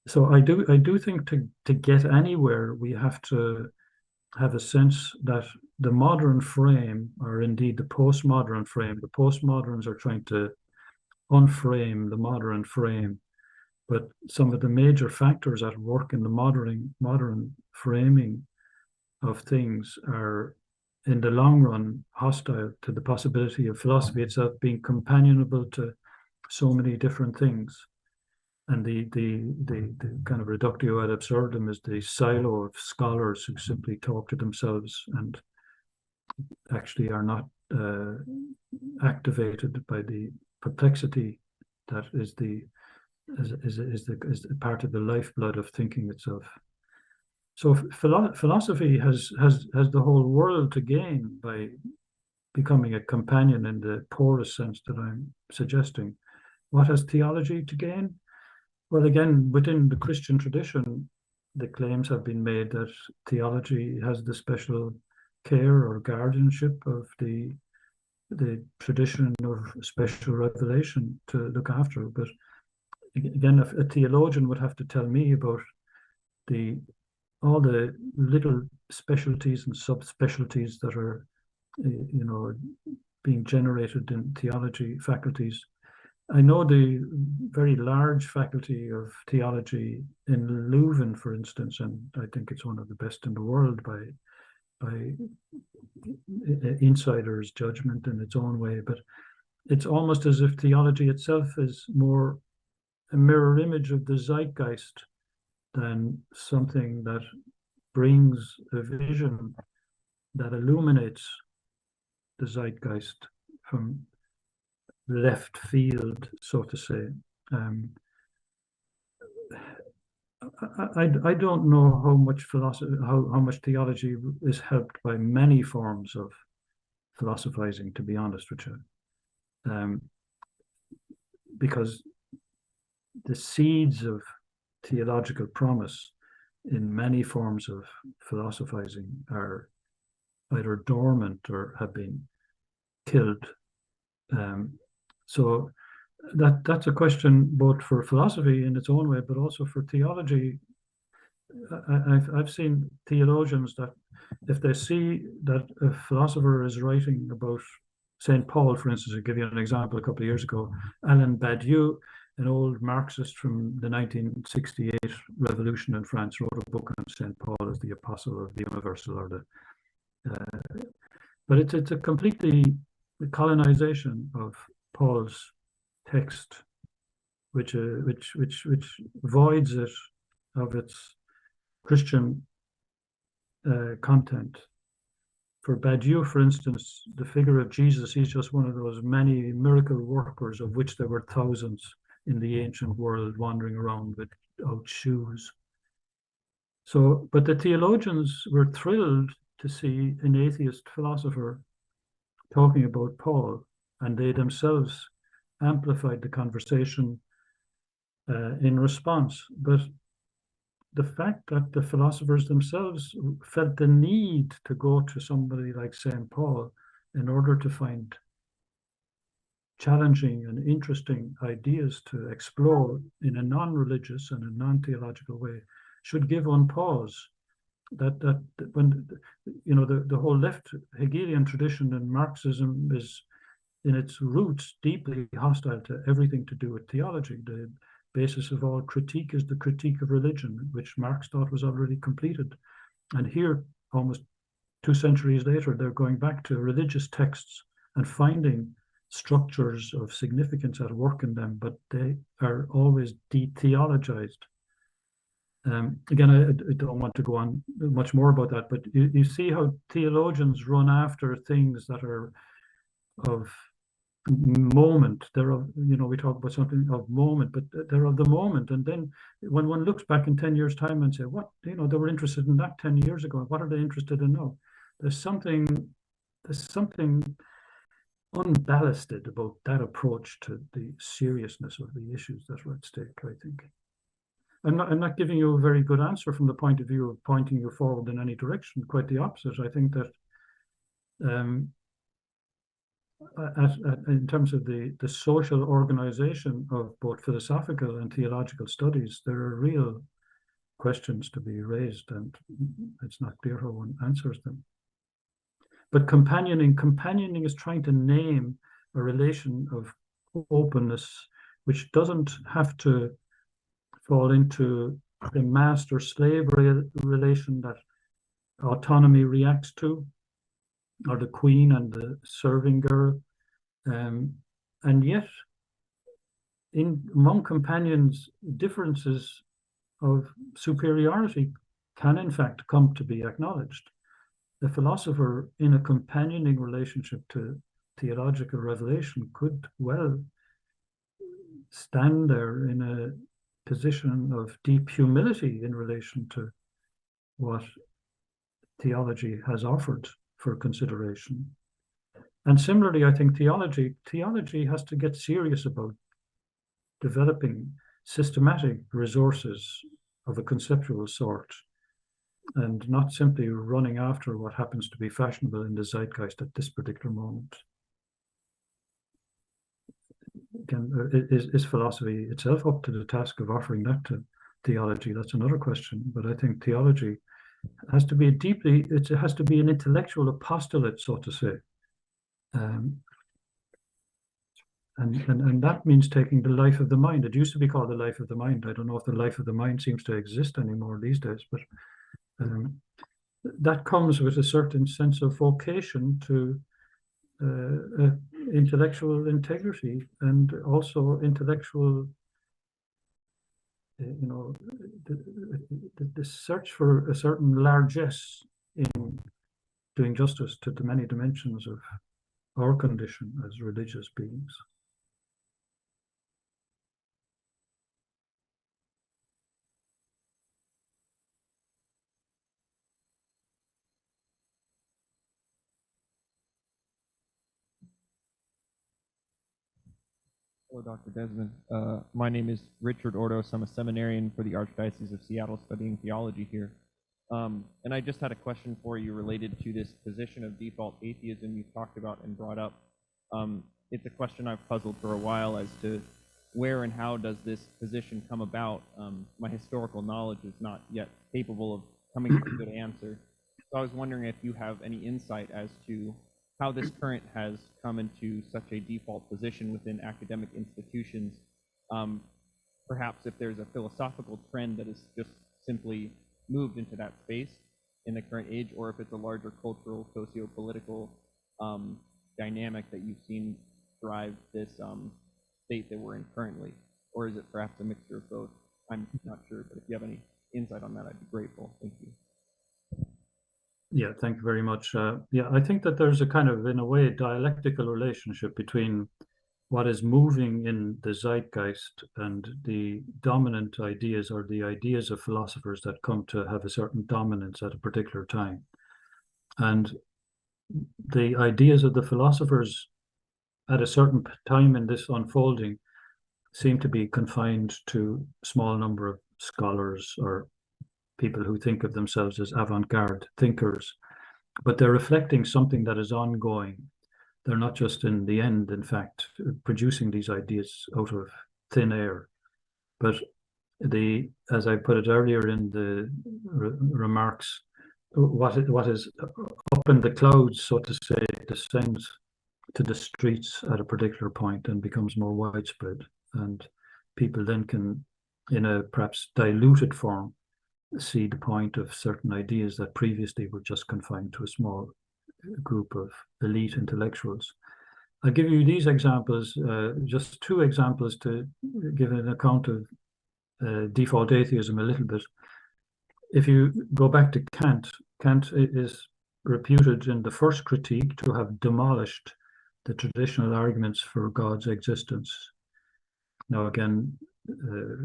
So I do think to get anywhere, we have to have a sense that the modern frame, or indeed the postmodern frame, the postmoderns are trying to unframe the modern frame. But some of the major factors at work in the modern framing of things are, in the long run, hostile to the possibility of philosophy itself being companionable to so many different things. And the kind of reductio ad absurdum is the silo of scholars who simply talk to themselves and actually are not activated by the perplexity that is the part of the lifeblood of thinking itself. So philosophy has the whole world to gain by becoming a companion in the porous sense that I'm suggesting. What has theology to gain? Well, again, within the Christian tradition, the claims have been made that theology has the special care or guardianship of the tradition of special revelation to look after. But again, a theologian would have to tell me about all the little specialties and subspecialties that are, being generated in theology faculties. I know the very large faculty of theology in Leuven, for instance, and I think it's one of the best in the world by insiders' judgment in its own way. But it's almost as if theology itself is more a mirror image of the zeitgeist than something that brings a vision that illuminates the zeitgeist from left field, so to say. I don't know how much philosophy, how much theology is helped by many forms of philosophizing, to be honest with you. Because the seeds of theological promise in many forms of philosophizing are either dormant or have been killed. So that's a question both for philosophy in its own way, but also for theology. I've seen theologians that if they see that a philosopher is writing about Saint Paul, for instance, I'll give you an example. A couple of years ago, Alain Badiou, an old Marxist from the 1968 revolution in France, wrote a book on Saint Paul as the apostle of the universal order. But it's a completely colonization of Paul's text, which voids it of its Christian content. For Badiou, for instance, the figure of Jesus, he's just one of those many miracle workers, of which there were thousands in the ancient world wandering around without shoes. So, but the theologians were thrilled to see an atheist philosopher talking about Paul, and they themselves amplified the conversation in response. But the fact that the philosophers themselves felt the need to go to somebody like St. Paul in order to find challenging and interesting ideas to explore in a non-religious and a non-theological way should give one pause. That when the whole left Hegelian tradition in Marxism is in its roots deeply hostile to everything to do with theology. The basis of all critique is the critique of religion, which Marx thought was already completed. And here, almost 2 centuries later, they're going back to religious texts and finding structures of significance at work in them, but they are always de-theologized. Again, I don't want to go on much more about that, but you see how theologians run after things that are of moment. They're of, we talk about something of moment, but they're of the moment. And then when one looks back in 10 years' time and say, what, they were interested in that 10 years ago, what are they interested in now? There's something unballasted about that approach to the seriousness of the issues that are at stake, I think. I'm not giving you a very good answer from the point of view of pointing you forward in any direction. Quite the opposite. I think that in terms of the social organization of both philosophical and theological studies, there are real questions to be raised, and it's not clear how one answers them. But companioning is trying to name a relation of openness, which doesn't have to fall into the master-slave relation that autonomy reacts to, or the queen and the serving girl. And yet, among companions, differences of superiority can in fact come to be acknowledged. The philosopher in a companioning relationship to theological revelation could well stand there in a position of deep humility in relation to what theology has offered for consideration. And similarly, I think theology has to get serious about developing systematic resources of a conceptual sort, and not simply running after what happens to be fashionable in the zeitgeist at this particular moment. Again, is philosophy itself up to the task of offering that to theology? That's another question. But I think theology has to be it has to be an intellectual apostolate, so to say. And that means taking the life of the mind. It used to be called the life of the mind. I don't know if the life of the mind seems to exist anymore these days, but that comes with a certain sense of vocation to intellectual integrity, and also intellectual, the search for a certain largesse in doing justice to the many dimensions of our condition as religious beings. Hello, Dr. Desmond. My name is Richard Ordos. I'm a seminarian for the Archdiocese of Seattle studying theology here. And I just had a question for you related to this position of default atheism you talked about and brought up. It's a question I've puzzled for a while as to where and how does this position come about. My historical knowledge is not yet capable of coming to a good answer. So I was wondering if you have any insight as to how this current has come into such a default position within academic institutions. Perhaps if there's a philosophical trend that has just simply moved into that space in the current age, or if it's a larger cultural, socio-political dynamic that you've seen drive this state that we're in currently, or is it perhaps a mixture of both? I'm not sure, but if you have any insight on that, I'd be grateful. Thank you. Yeah, thank you very much. Yeah, I think that there's a kind of, in a way, dialectical relationship between what is moving in the zeitgeist and the dominant ideas, or the ideas of philosophers that come to have a certain dominance at a particular time. And the ideas of the philosophers at a certain time in this unfolding seem to be confined to a small number of scholars or people who think of themselves as avant-garde thinkers, but they're reflecting something that is ongoing. They're not just in the end, in fact, producing these ideas out of thin air, but as I put it earlier in the remarks, what is up in the clouds, so to say, descends to the streets at a particular point and becomes more widespread, and people then can, in a perhaps diluted form, see the point of certain ideas that previously were just confined to a small group of elite intellectuals. I'll give you these examples, just two examples to give an account of default atheism a little bit. If you go back to Kant, Kant is reputed in the first critique to have demolished the traditional arguments for God's existence. Now again,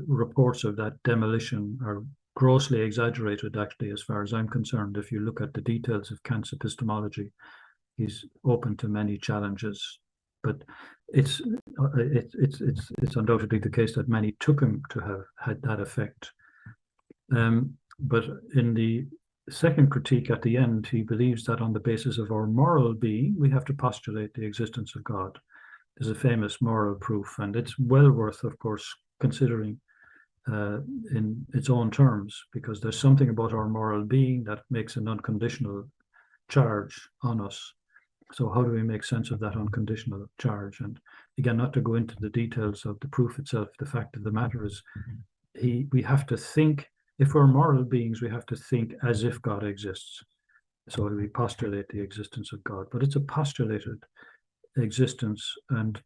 reports of that demolition are grossly exaggerated, actually, as far as I'm concerned. If you look at the details of Kant's epistemology, he's open to many challenges, but it's undoubtedly the case that many took him to have had that effect. But in the second critique at the end, he believes that on the basis of our moral being, we have to postulate the existence of God. There's a famous moral proof, and it's well worth, of course, considering in its own terms, because there's something about our moral being that makes an unconditional charge on us. So how do we make sense of that unconditional charge? And again, not to go into the details of the proof itself, the fact of the matter is we have to think, if we're moral beings, we have to think as if God exists. So we postulate the existence of God, but it's a postulated existence, and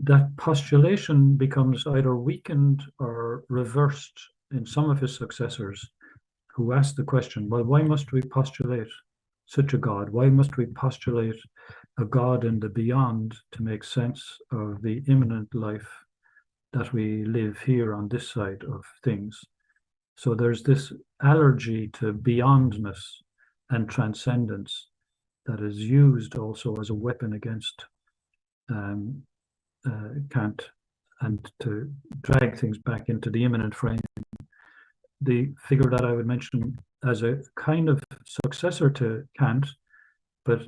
that postulation becomes either weakened or reversed in some of his successors, who ask the question, well, why must we postulate such a God? Why must we postulate a God in the beyond to make sense of the immanent life that we live here on this side of things? So there's this allergy to beyondness and transcendence that is used also as a weapon against Kant, and to drag things back into the immanent frame. The figure that I would mention as a kind of successor to Kant, but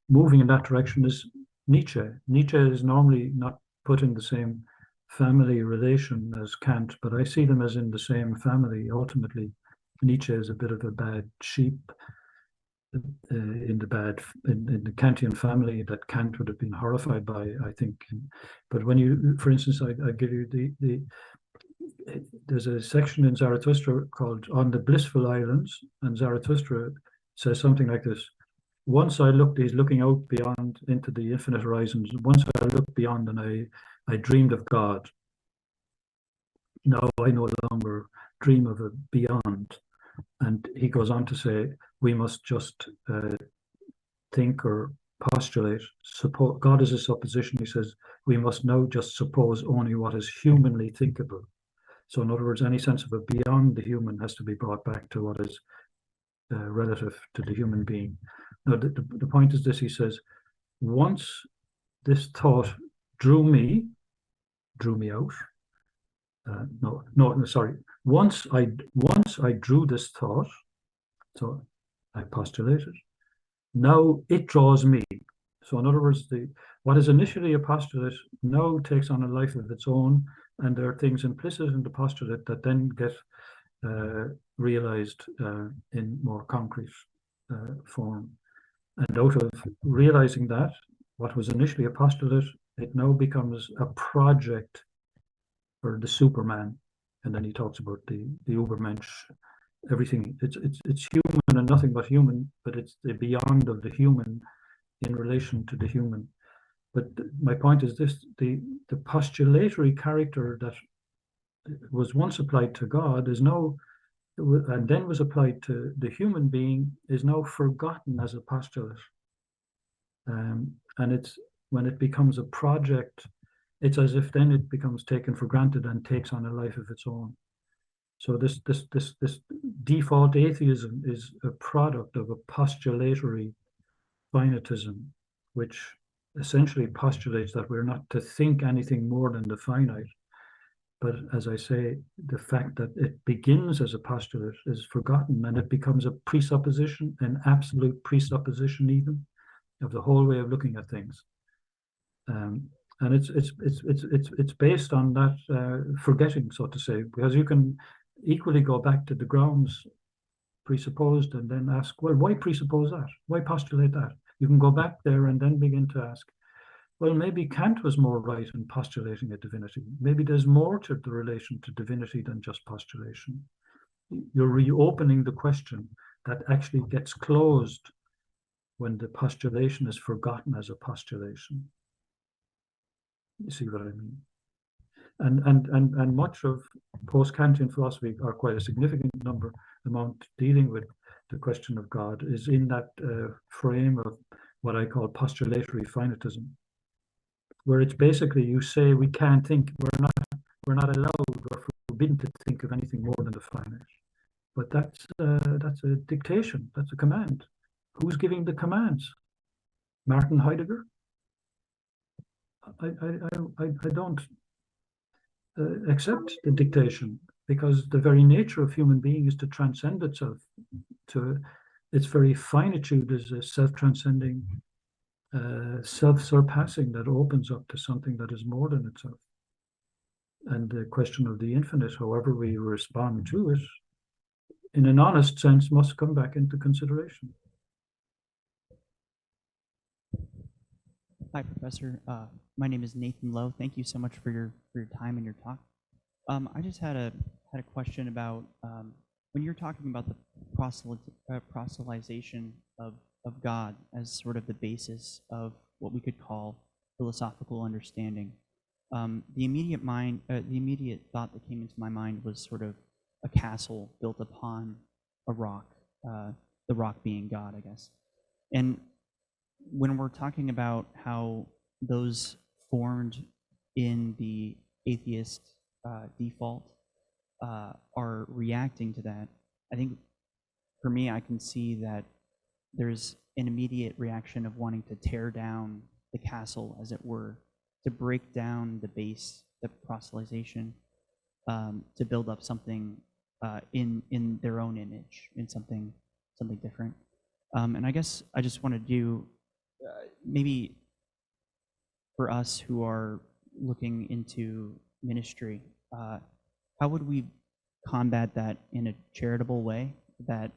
moving in that direction, is Nietzsche. Nietzsche is normally not put in the same family relation as Kant, but I see them as in the same family. Ultimately, Nietzsche is a bit of a bad sheep in the Kantian family that Kant would have been horrified by, I think. But when you, for instance, I give you there's a section in Zarathustra called On the Blissful Islands, and Zarathustra says something like this: once I looked, he's looking out beyond into the infinite horizons. Once I looked beyond and I dreamed of God. Now I no longer dream of a beyond. And he goes on to say, we must just think or postulate, suppose God is a supposition. He says, we must now just suppose only what is humanly thinkable. So in other words, any sense of a beyond the human has to be brought back to what is relative to the human being. Now, the point is this: he says, once this thought drew me drew me out. No, sorry. Once I drew this thought, so I postulated. Now it draws me. So in other words, what is initially a postulate now takes on a life of its own, and there are things implicit in the postulate that then get realized in more concrete form. And out of realizing that, what was initially a postulate, it now becomes a project for the Superman. And then he talks about the Ubermensch, everything. It's human and nothing but human, but it's the beyond of the human in relation to the human. But my point is this: the postulatory character that was once applied to God is now, and then was applied to the human being, is now forgotten as a postulate. And it's when it becomes a project, it's as if then it becomes taken for granted and takes on a life of its own. So this default atheism is a product of a postulatory finitism, which essentially postulates that we're not to think anything more than the finite. But as I say, the fact that it begins as a postulate is forgotten, and it becomes a presupposition, an absolute presupposition even, of the whole way of looking at things. And it's based on that forgetting, so to say, because you can equally go back to the grounds presupposed and then ask, well, why presuppose that? Why postulate that? You can go back there and then begin to ask, well, maybe Kant was more right in postulating a divinity. Maybe there's more to the relation to divinity than just postulation. You're reopening the question that actually gets closed when the postulation is forgotten as a postulation. You see what I mean? And much of post-Kantian philosophy, or quite a significant amount dealing with the question of God, is in that frame of what I call postulatory finitism, where it's basically you say we can't think, we're not allowed or forbidden to think of anything more than the finite. But that's a dictation, that's a command. Who's giving the commands? Martin Heidegger? I don't accept the dictation, because the very nature of human being is to transcend itself. To its very finitude is a self-transcending, self-surpassing that opens up to something that is more than itself. And the question of the infinite, however we respond to it, in an honest sense, must come back into consideration. Hi, Professor. My name is Nathan Lowe. Thank you so much for your time and your talk. I just had a question about when you're talking about the proselytization of God as sort of the basis of what we could call philosophical understanding. The immediate thought that came into my mind was sort of a castle built upon a rock, the rock being God, I guess. And when we're talking about how those formed in the atheist default are reacting to that, I think for me, I can see that there's an immediate reaction of wanting to tear down the castle, as it were, to break down the base, the proselytization, to build up something in their own image, in something different. And I guess I just want to do maybe for us who are looking into ministry, how would we combat that in a charitable way that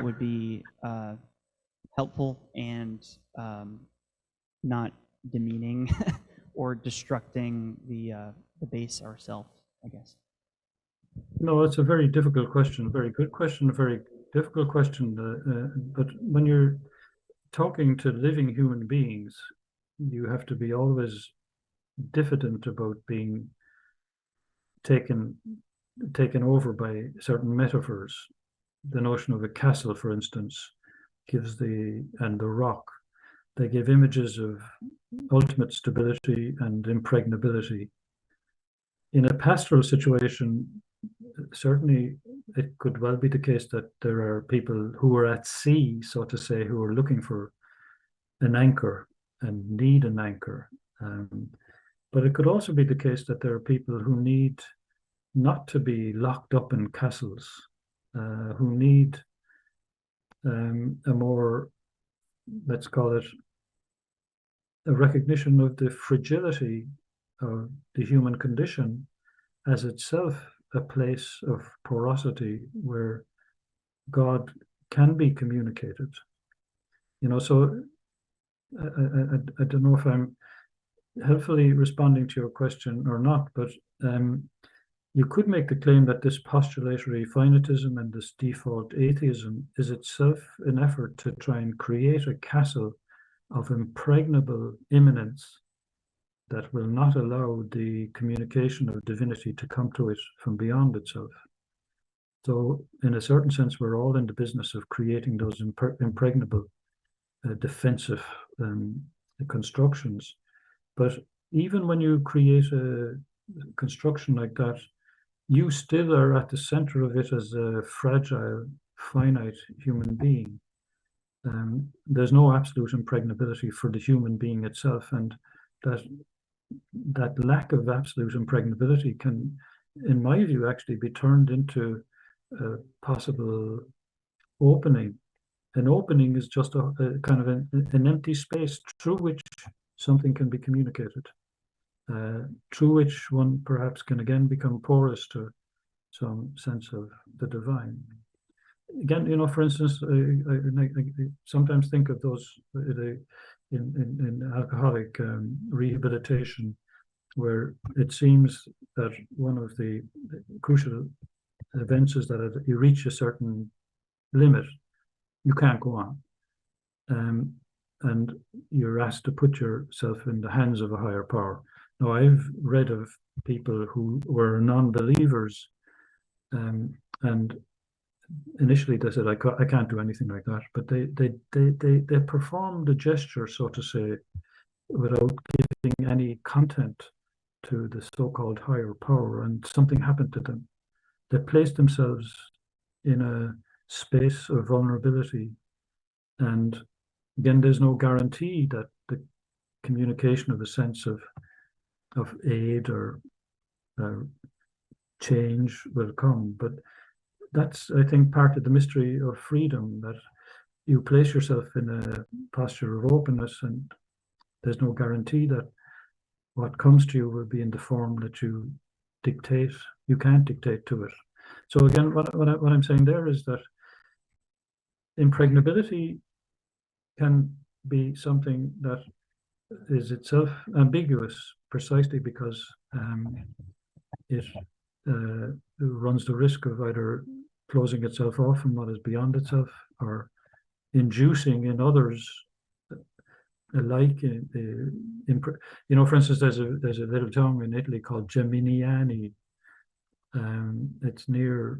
would be helpful and not demeaning or destructing the base ourselves, I guess? No, it's a very difficult question, a very good question, a very difficult question. But when you're talking to living human beings, you have to be always diffident about being taken over by certain metaphors. The notion of a castle, for instance, and the rock, they give images of ultimate stability and impregnability. In a pastoral situation, certainly it could well be the case that there are people who are at sea, so to say, who are looking for an anchor and need an anchor. But it could also be the case that there are people who need not to be locked up in castles, who need a more, let's call it, a recognition of the fragility of the human condition as itself a place of porosity where God can be communicated. So I don't know if I'm helpfully responding to your question or not, but you could make the claim that this postulatory finitism and this default atheism is itself an effort to try and create a castle of impregnable immanence that will not allow the communication of divinity to come to it from beyond itself. So in a certain sense, we're all in the business of creating those impregnable defensive constructions. But even when you create a construction like that, you still are at the center of it as a fragile, finite human being. There's no absolute impregnability for the human being itself, and that lack of absolute impregnability can, in my view, actually be turned into a possible opening. An opening is just a kind of an empty space through which something can be communicated, through which one perhaps can again become porous to some sense of the divine. Again, for instance, I sometimes think of those in alcoholic rehabilitation, where it seems that one of the crucial events is that you reach a certain limit, you can't go on. And you're asked to put yourself in the hands of a higher power. Now, I've read of people who were non-believers, and initially they said, I can't do anything like that, but they performed a gesture, so to say, without giving any content to the so-called higher power, and something happened to them. They placed themselves in a space of vulnerability, and again, there's no guarantee that the communication of a sense of aid or change will come. But that's, I think, part of the mystery of freedom, that you place yourself in a posture of openness, and there's no guarantee that what comes to you will be in the form that you dictate. You can't dictate to it. So again, what I'm saying there is that impregnability can be something that is itself ambiguous, precisely because it runs the risk of either closing itself off from what is beyond itself, or inducing in others alike. For instance, there's a little town in Italy called Geminiani. It's near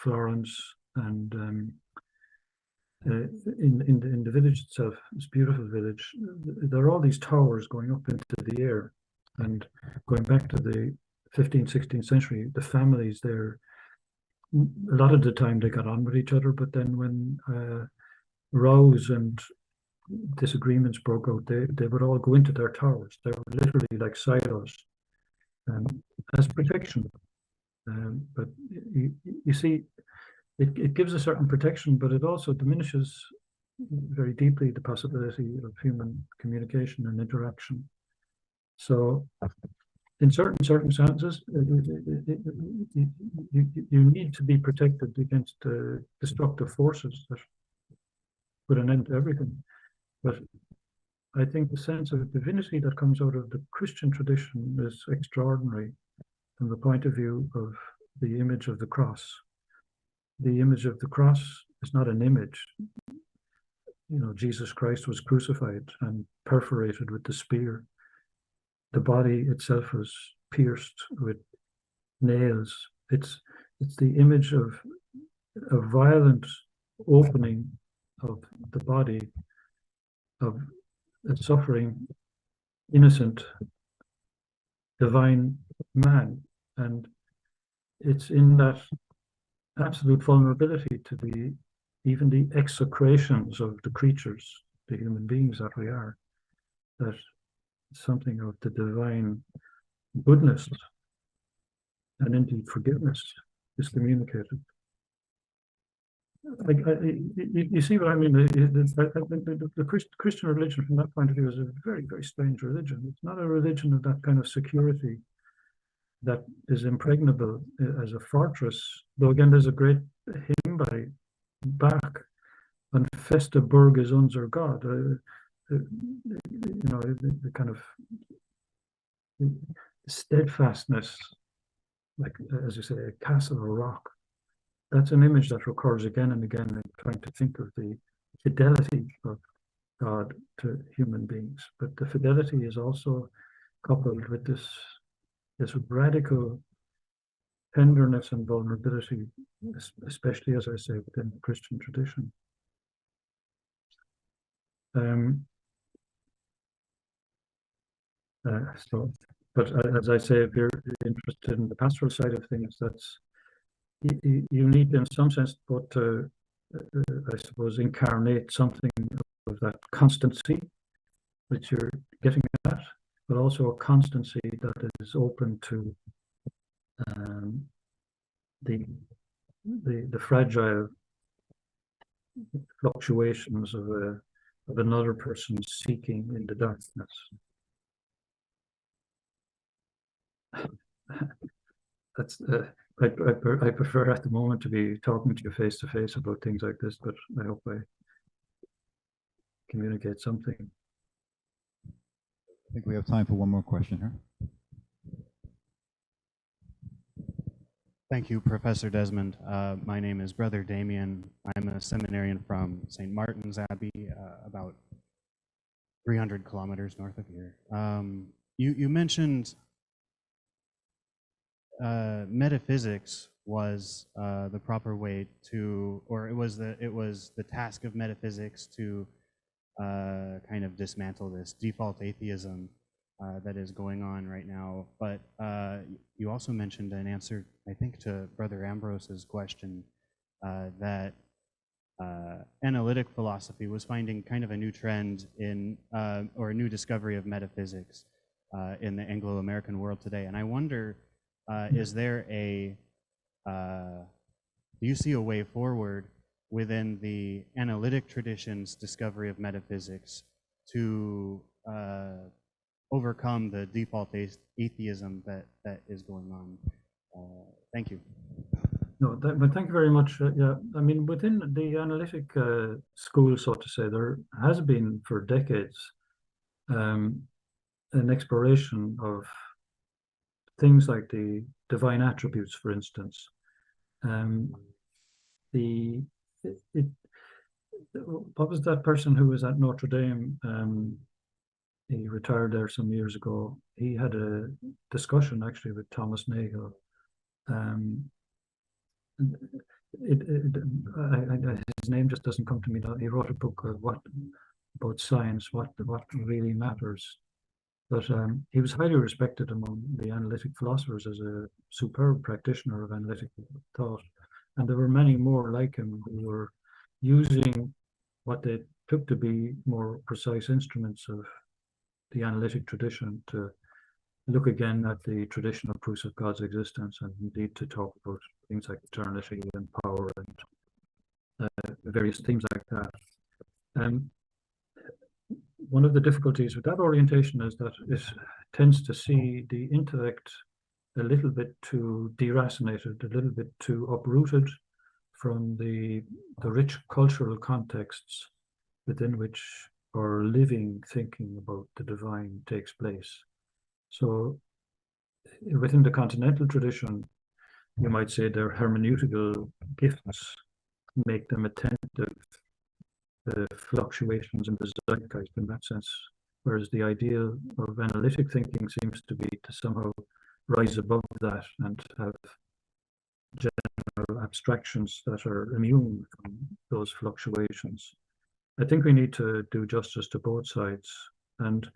Florence, and in the village itself, this beautiful village, there are all these towers going up into the air, and going back to the 15th, 16th century, the families there, a lot of the time they got on with each other, but then when rows and disagreements broke out, they would all go into their towers. They were literally like silos, as protection. But you see, it gives a certain protection, but it also diminishes very deeply the possibility of human communication and interaction. So in certain circumstances, you need to be protected against destructive forces that put an end to everything. But I think the sense of divinity that comes out of the Christian tradition is extraordinary from the point of view of the image of the cross. The image of the cross is not an image. Jesus Christ was crucified and perforated with the spear. The body itself was pierced with nails. It's the image of a violent opening of the body of a suffering, innocent, divine man. And it's in that absolute vulnerability to even the execrations of the creatures, the human beings that we are, that something of the divine goodness and indeed forgiveness is communicated. You see what I mean? The Christian religion, from that point of view, is a very, very strange religion. It's not a religion of that kind of security that is impregnable as a fortress. Though again, there's a great hymn by Bach, "Und feste Burg ist unser Gott." The kind of steadfastness, like as you say, a castle or rock. That's an image that recurs again and again in trying to think of the fidelity of God to human beings. But the fidelity is also coupled with this radical tenderness and vulnerability, especially, as I say, within the Christian tradition. But as I say, if you're interested in the pastoral side of things, that's you need, in some sense, both to, I suppose, incarnate something of that constancy, which you're getting at, but also a constancy that is open to the fragile fluctuations of another person seeking in the darkness. That's I prefer at the moment to be talking to you face to face about things like this, but I hope I communicate something. I think we have time for one more question here. Thank you, Professor Desmond. My name is Brother Damien. I'm a seminarian from St. Martin's Abbey, about 300 kilometers north of here. You mentioned metaphysics was the proper way to, or it was the task of metaphysics to kind of dismantle this default atheism that is going on right now. But you also mentioned an answer, I think, to Brother Ambrose's question that analytic philosophy was finding kind of a new trend in, or a new discovery of metaphysics in the Anglo-American world today. And I wonder, is there do you see a way forward within the analytic tradition's discovery of metaphysics to overcome the default atheism that is going on? Thank you. No, but thank you very much. Yeah, I mean, within the analytic school, so to say, there has been for decades an exploration of things like the divine attributes, for instance. What was that person who was at Notre Dame? He retired there some years ago. He had a discussion actually with Thomas Nagel. His name just doesn't come to me now. He wrote a book about science, what really matters. But he was highly respected among the analytic philosophers as a superb practitioner of analytic thought. And there were many more like him who were using what they took to be more precise instruments of the analytic tradition to look again at the traditional proofs of God's existence, and indeed to talk about things like eternity and power and various themes like that. One of the difficulties with that orientation is that it tends to see the intellect a little bit too deracinated, a little bit too uprooted from the rich cultural contexts within which our living thinking about the divine takes place. So within the continental tradition, you might say their hermeneutical gifts make them attentive to fluctuations in the zeitgeist in that sense, whereas the ideal of analytic thinking seems to be to somehow rise above that and have general abstractions that are immune from those fluctuations. I think we need to do justice to both sides. And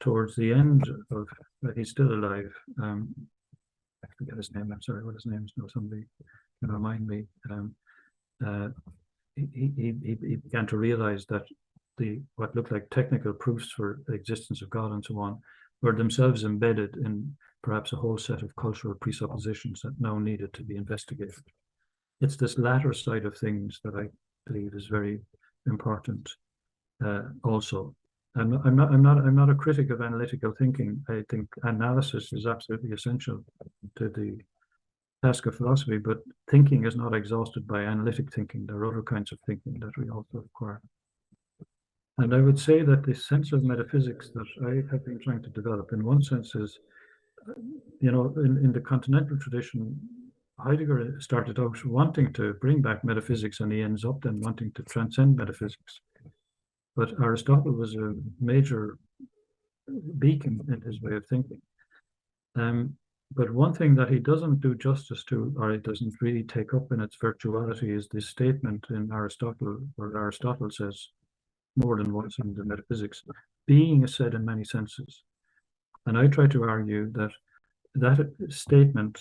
towards the end of, he's still alive, I forget his name, I'm sorry what his name is, no, somebody can remind me. He began to realize that what looked like technical proofs for the existence of God and so on were themselves embedded in perhaps a whole set of cultural presuppositions that now needed to be investigated. It's this latter side of things that I believe is very important. Also, I'm not a critic of analytical thinking. I think analysis is absolutely essential to the task of philosophy, but thinking is not exhausted by analytic thinking. There are other kinds of thinking that we also require. And I would say that the sense of metaphysics that I have been trying to develop, in one sense, is, in the continental tradition, Heidegger started out wanting to bring back metaphysics, and he ends up then wanting to transcend metaphysics. But Aristotle was a major beacon in his way of thinking. But one thing that he doesn't do justice to, or he doesn't really take up in its virtuality, is this statement in Aristotle, where Aristotle says more than once in the Metaphysics, being is said in many senses. And I try to argue that that statement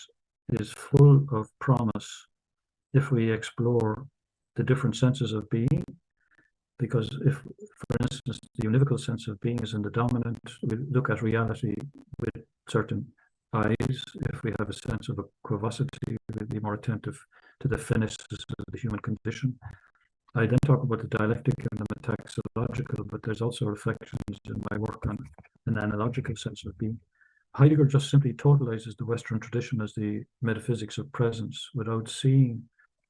is full of promise if we explore the different senses of being. Because if, for instance, the univocal sense of being is in the dominant, we look at reality with certain eyes. If we have a sense of equivocity, we'll be more attentive to the finesses of the human condition. I then talk about the dialectic and the metaxological, but there's also reflections in my work on an analogical sense of being. Heidegger just simply totalizes the Western tradition as the metaphysics of presence without seeing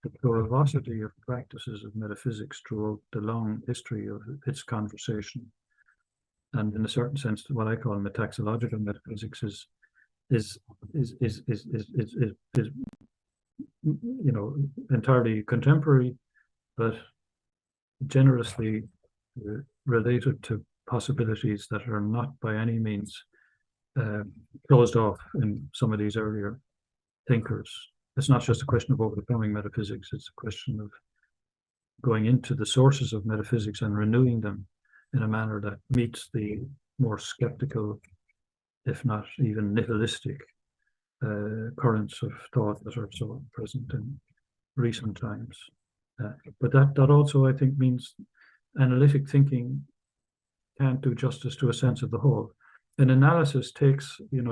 the plurality of practices of metaphysics throughout the long history of its conversation. And in a certain sense, what I call metaxological metaphysics is entirely contemporary, but generously related to possibilities that are not by any means closed off in some of these earlier thinkers. It's not just a question of overcoming metaphysics, it's a question of going into the sources of metaphysics and renewing them in a manner that meets the more skeptical, if not even nihilistic, currents of thought that are so present in recent times. But that also, I think, means analytic thinking can't do justice to a sense of the whole. An analysis takes, you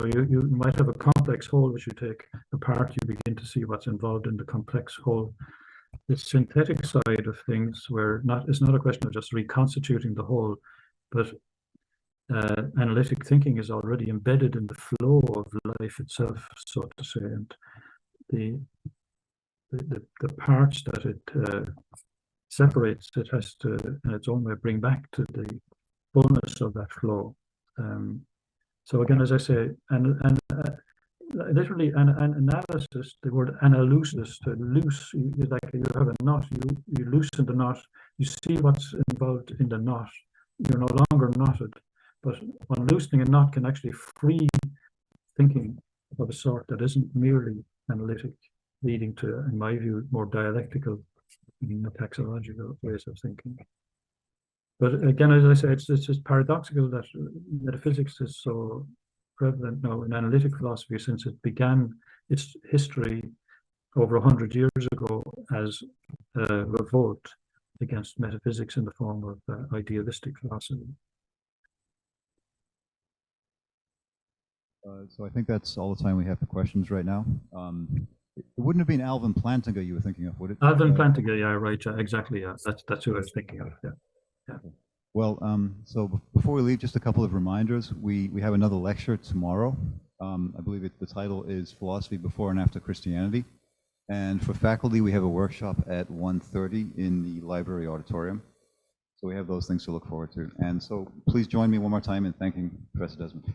might have a complex whole which you take apart, you begin to see what's involved in the complex whole. The synthetic side of things, where it's not a question of just reconstituting the whole, but analytic thinking is already embedded in the flow of life itself, so to say, and the parts that it separates, it has to, in its own way, bring back to the fullness of that flow. So again, as I say, literally an analysis, the word analusis, to loose, like you have a knot, you loosen the knot, you see what's involved in the knot, you're no longer knotted. But on loosening a knot can actually free thinking of a sort that isn't merely analytic, leading to, in my view, more dialectical and metaxological ways of thinking. But again, as I say, it's just paradoxical that metaphysics is so prevalent now in analytic philosophy since it began its history over 100 years ago as a revolt against metaphysics in the form of idealistic philosophy. So I think that's all the time we have for questions right now. It wouldn't have been Alvin Plantinga you were thinking of, would it? Alvin Plantinga, yeah, right, exactly, yeah. That's who I was thinking of, yeah. Well, so before we leave, just a couple of reminders. We have another lecture tomorrow. I believe the title is Philosophy Before and After Christianity. And for faculty, we have a workshop at 1:30 in the library auditorium. So we have those things to look forward to. And so please join me one more time in thanking Professor Desmond.